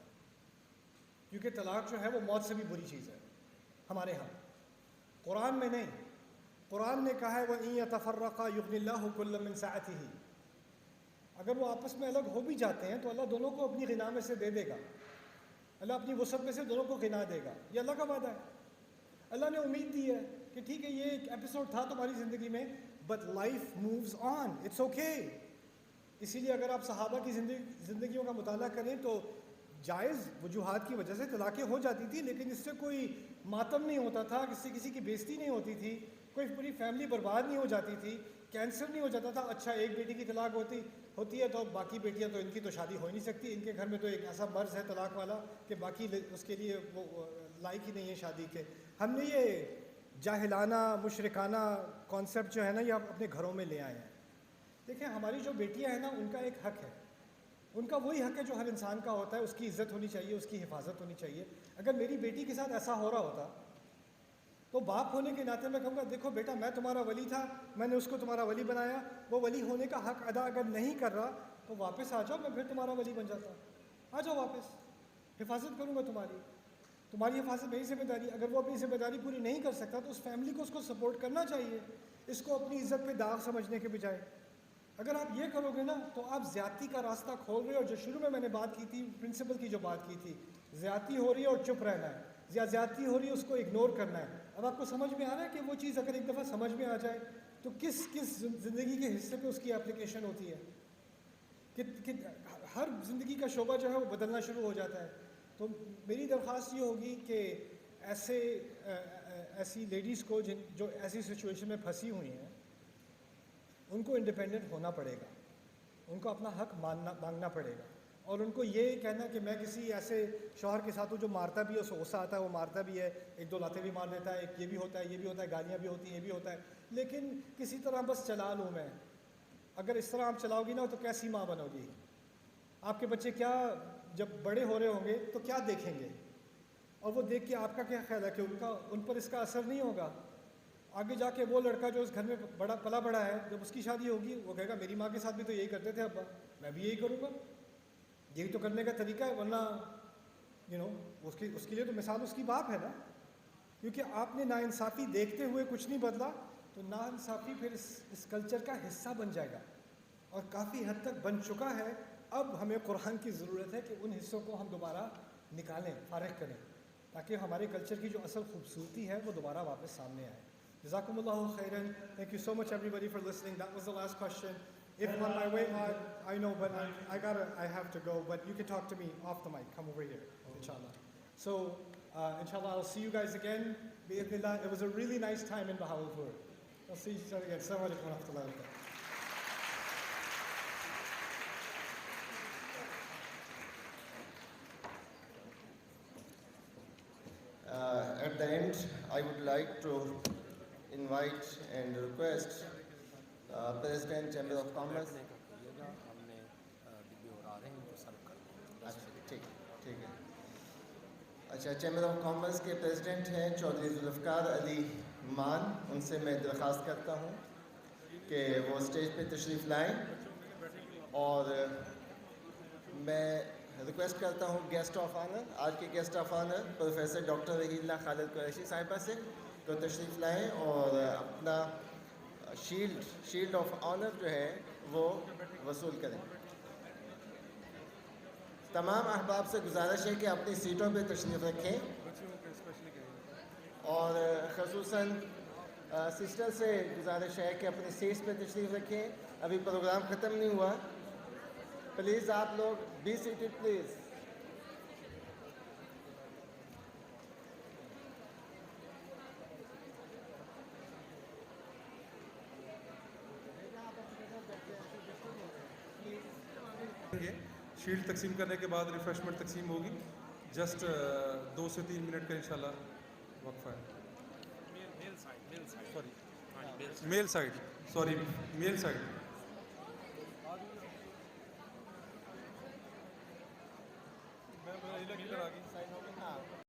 کیونکہ طلاق جو ہے وہ موت سے بھی بری چیز ہے ہمارے ہاں. قرآن میں نہیں، قرآن نے کہا ہے وَإِن يَتَفَرَّقَا يُغْنِ اللَّهُ كُلًّا مِّن سَعَتِهِ. اگر وہ آپس میں الگ ہو بھی جاتے ہیں تو اللہ دونوں کو اپنی غنا میں سے دے دے گا، اللہ اپنی وسعت میں سے دونوں کو غنا دے گا. یہ اللہ کا وعدہ ہے. اللہ نے امید دی ہے کہ ٹھیک ہے یہ ایک ایپیسوڈ تھا تمہاری زندگی میں، but life moves on, it's okay. اسی لیے اگر آپ صحابہ کی زندگیوں کا مطالعہ کریں تو جائز وجوہات کی وجہ سے طلاقیں ہو جاتی تھی، لیکن اس سے کوئی ماتم نہیں ہوتا تھا، اس سے کسی کی بےزتی نہیں ہوتی تھی، کوئی پوری فیملی برباد نہیں ہو جاتی تھی، کینسر نہیں ہو جاتا تھا. اچھا ایک بیٹی کی طلاق ہوتی ہے تو باقی بیٹیاں تو ان کی تو شادی ہو ہی نہیں سکتی، ان کے گھر میں تو ایک ایسا مرض ہے طلاق والا کہ باقی اس کے لیے وہ لائق ہی نہیں ہے شادی کے. ہم نے یہ جاہلانہ مشرکانہ کانسیپٹ جو ہے نا یہ اپنے گھروں میں لے آئے ہیں. دیکھیں ہماری جو بیٹیاں ہیں نا ان کا ایک حق ہے، ان کا وہی حق ہے جو ہر انسان کا ہوتا ہے، اس کی عزت ہونی چاہیے، اس کی حفاظت ہونی چاہیے. اگر میری بیٹی کے ساتھ ایسا ہو رہا ہوتا تو باپ ہونے کے ناطے میں کہوں گا دیکھو بیٹا میں تمہارا ولی تھا، میں نے اس کو تمہارا ولی بنایا، وہ ولی ہونے کا حق ادا اگر نہیں کر رہا تو واپس آ جاؤ، میں پھر تمہارا ولی بن جاتا. آ جاؤ واپس، حفاظت کروں گا تمہاری حفاظت میری ذمہ داری. اگر وہ اپنی ذمہ داری پوری نہیں کر سکتا تو اس فیملی کو اس کو سپورٹ کرنا چاہیے، اس کو اپنی عزت پہ داغ سمجھنے کے بجائے. اگر آپ یہ کرو گے نا تو آپ زیادتی کا راستہ کھول رہے ہو. جو شروع میں نے بات کی تھی، پرنسپل کی جو بات کی تھی، زیادتی ہو رہی ہے اور چپ رہنا ہے، یا زیادتی ہو رہی ہے اس کو اگنور کرنا ہے. اب آپ کو سمجھ میں آ رہا ہے کہ وہ چیز اگر ایک دفعہ سمجھ میں آ جائے تو کس زندگی کے حصے پہ اس کی اپلیکیشن ہوتی ہے، کہ ہر زندگی کا شعبہ جو ہے وہ بدلنا شروع ہو جاتا ہے. تو میری درخواست یہ ہوگی کہ ایسی لیڈیز کو جو ایسی سچویشن میں پھنسی ہوئی ہیں ان کو انڈیپینڈنٹ ہونا پڑے گا، ان کو اپنا حق مانگنا پڑے گا. اور ان کو یہ کہنا کہ میں کسی ایسے شوہر کے ساتھ ہوں جو مارتا بھی ہے، اسے غصہ آتا ہے وہ مارتا بھی ہے، ایک دو لاتیں بھی مار دیتا ہے، ایک یہ بھی ہوتا ہے یہ بھی ہوتا ہے، گالیاں بھی ہوتی ہیں یہ بھی ہوتا ہے، لیکن کسی طرح بس چلا لوں میں. اگر اس طرح آپ چلاؤ گی نا تو کیسی ماں بنو گی؟ آپ کے بچے کیا جب بڑے ہو رہے ہوں گے تو کیا دیکھیں گے؟ اور وہ دیکھ کے آپ کا کیا خیال ہے کہ ان پر اس کا اثر نہیں ہوگا؟ آگے جا کے وہ لڑکا جو اس گھر میں پلا بڑا ہے، جب اس کی شادی ہوگی وہ کہے گا میری ماں کے ساتھ بھی تو یہی کرتے تھے ابا، میں بھی یہی کروں گا. یہی تو کرنے کا طریقہ ہے، ورنہ اس کے لیے تو مثال اس کی باپ ہے نا. کیونکہ آپ نے ناانصافی دیکھتے ہوئے کچھ نہیں بدلا تو ناانصافی پھر اس کلچر کا حصہ بن جائے گا، اور کافی حد تک بن چکا ہے. اب ہمیں قرآن کی ضرورت ہے کہ ان حصوں کو ہم دوبارہ نکالیں، فارغ کریں، تاکہ ہمارے کلچر کی جو اصل خوبصورتی ہے وہ دوبارہ واپس سامنے آئے. جزاکم اللہ خیرن. Thank you so much everybody for listening. That was the last question. If on my way out, I know, but I have to go, but you can talk to me off the mic. Come over here, inshallah. So, inshallah, I'll see you guys again. Bi-idhnillah. It was a really nice time in Bahawalpur. I'll see you again. Assalamu alaikum wa rahmatullahi wa barakatuh. At the end, I would like to invite and request President Chamber of Commerce. ٹھیک ہے. اچھا، chamber of commerce کے president ہیں چودھری ذوالفقار علی مان. ان سے میں درخواست کرتا ہوں کہ وہ اسٹیج پہ تشریف لائیں، اور میں ریکویسٹ کرتا ہوں گیسٹ آف آنر، آج کے guest of honour professor doctor Raheel Ullah Khalid Qureshi صاحبہ سے تو تشریف لائیں اور اپنا شیلڈ آف آنر جو ہے وہ وصول کریں. تمام احباب سے گزارش ہے کہ اپنی سیٹوں پہ تشریف رکھیں، اور خصوصاً سسٹر سے گزارش ہے کہ اپنی سیٹس پہ تشریف رکھیں. ابھی پروگرام ختم نہیں ہوا، پلیز آپ لوگ بی سیٹڈ پلیز. شیلڈ تقسیم کرنے کے بعد ریفریشمنٹ تقسیم ہوگی. جسٹ 2 سے 3 منٹ کا انشاءاللہ وقفہ ہے. میل سائڈ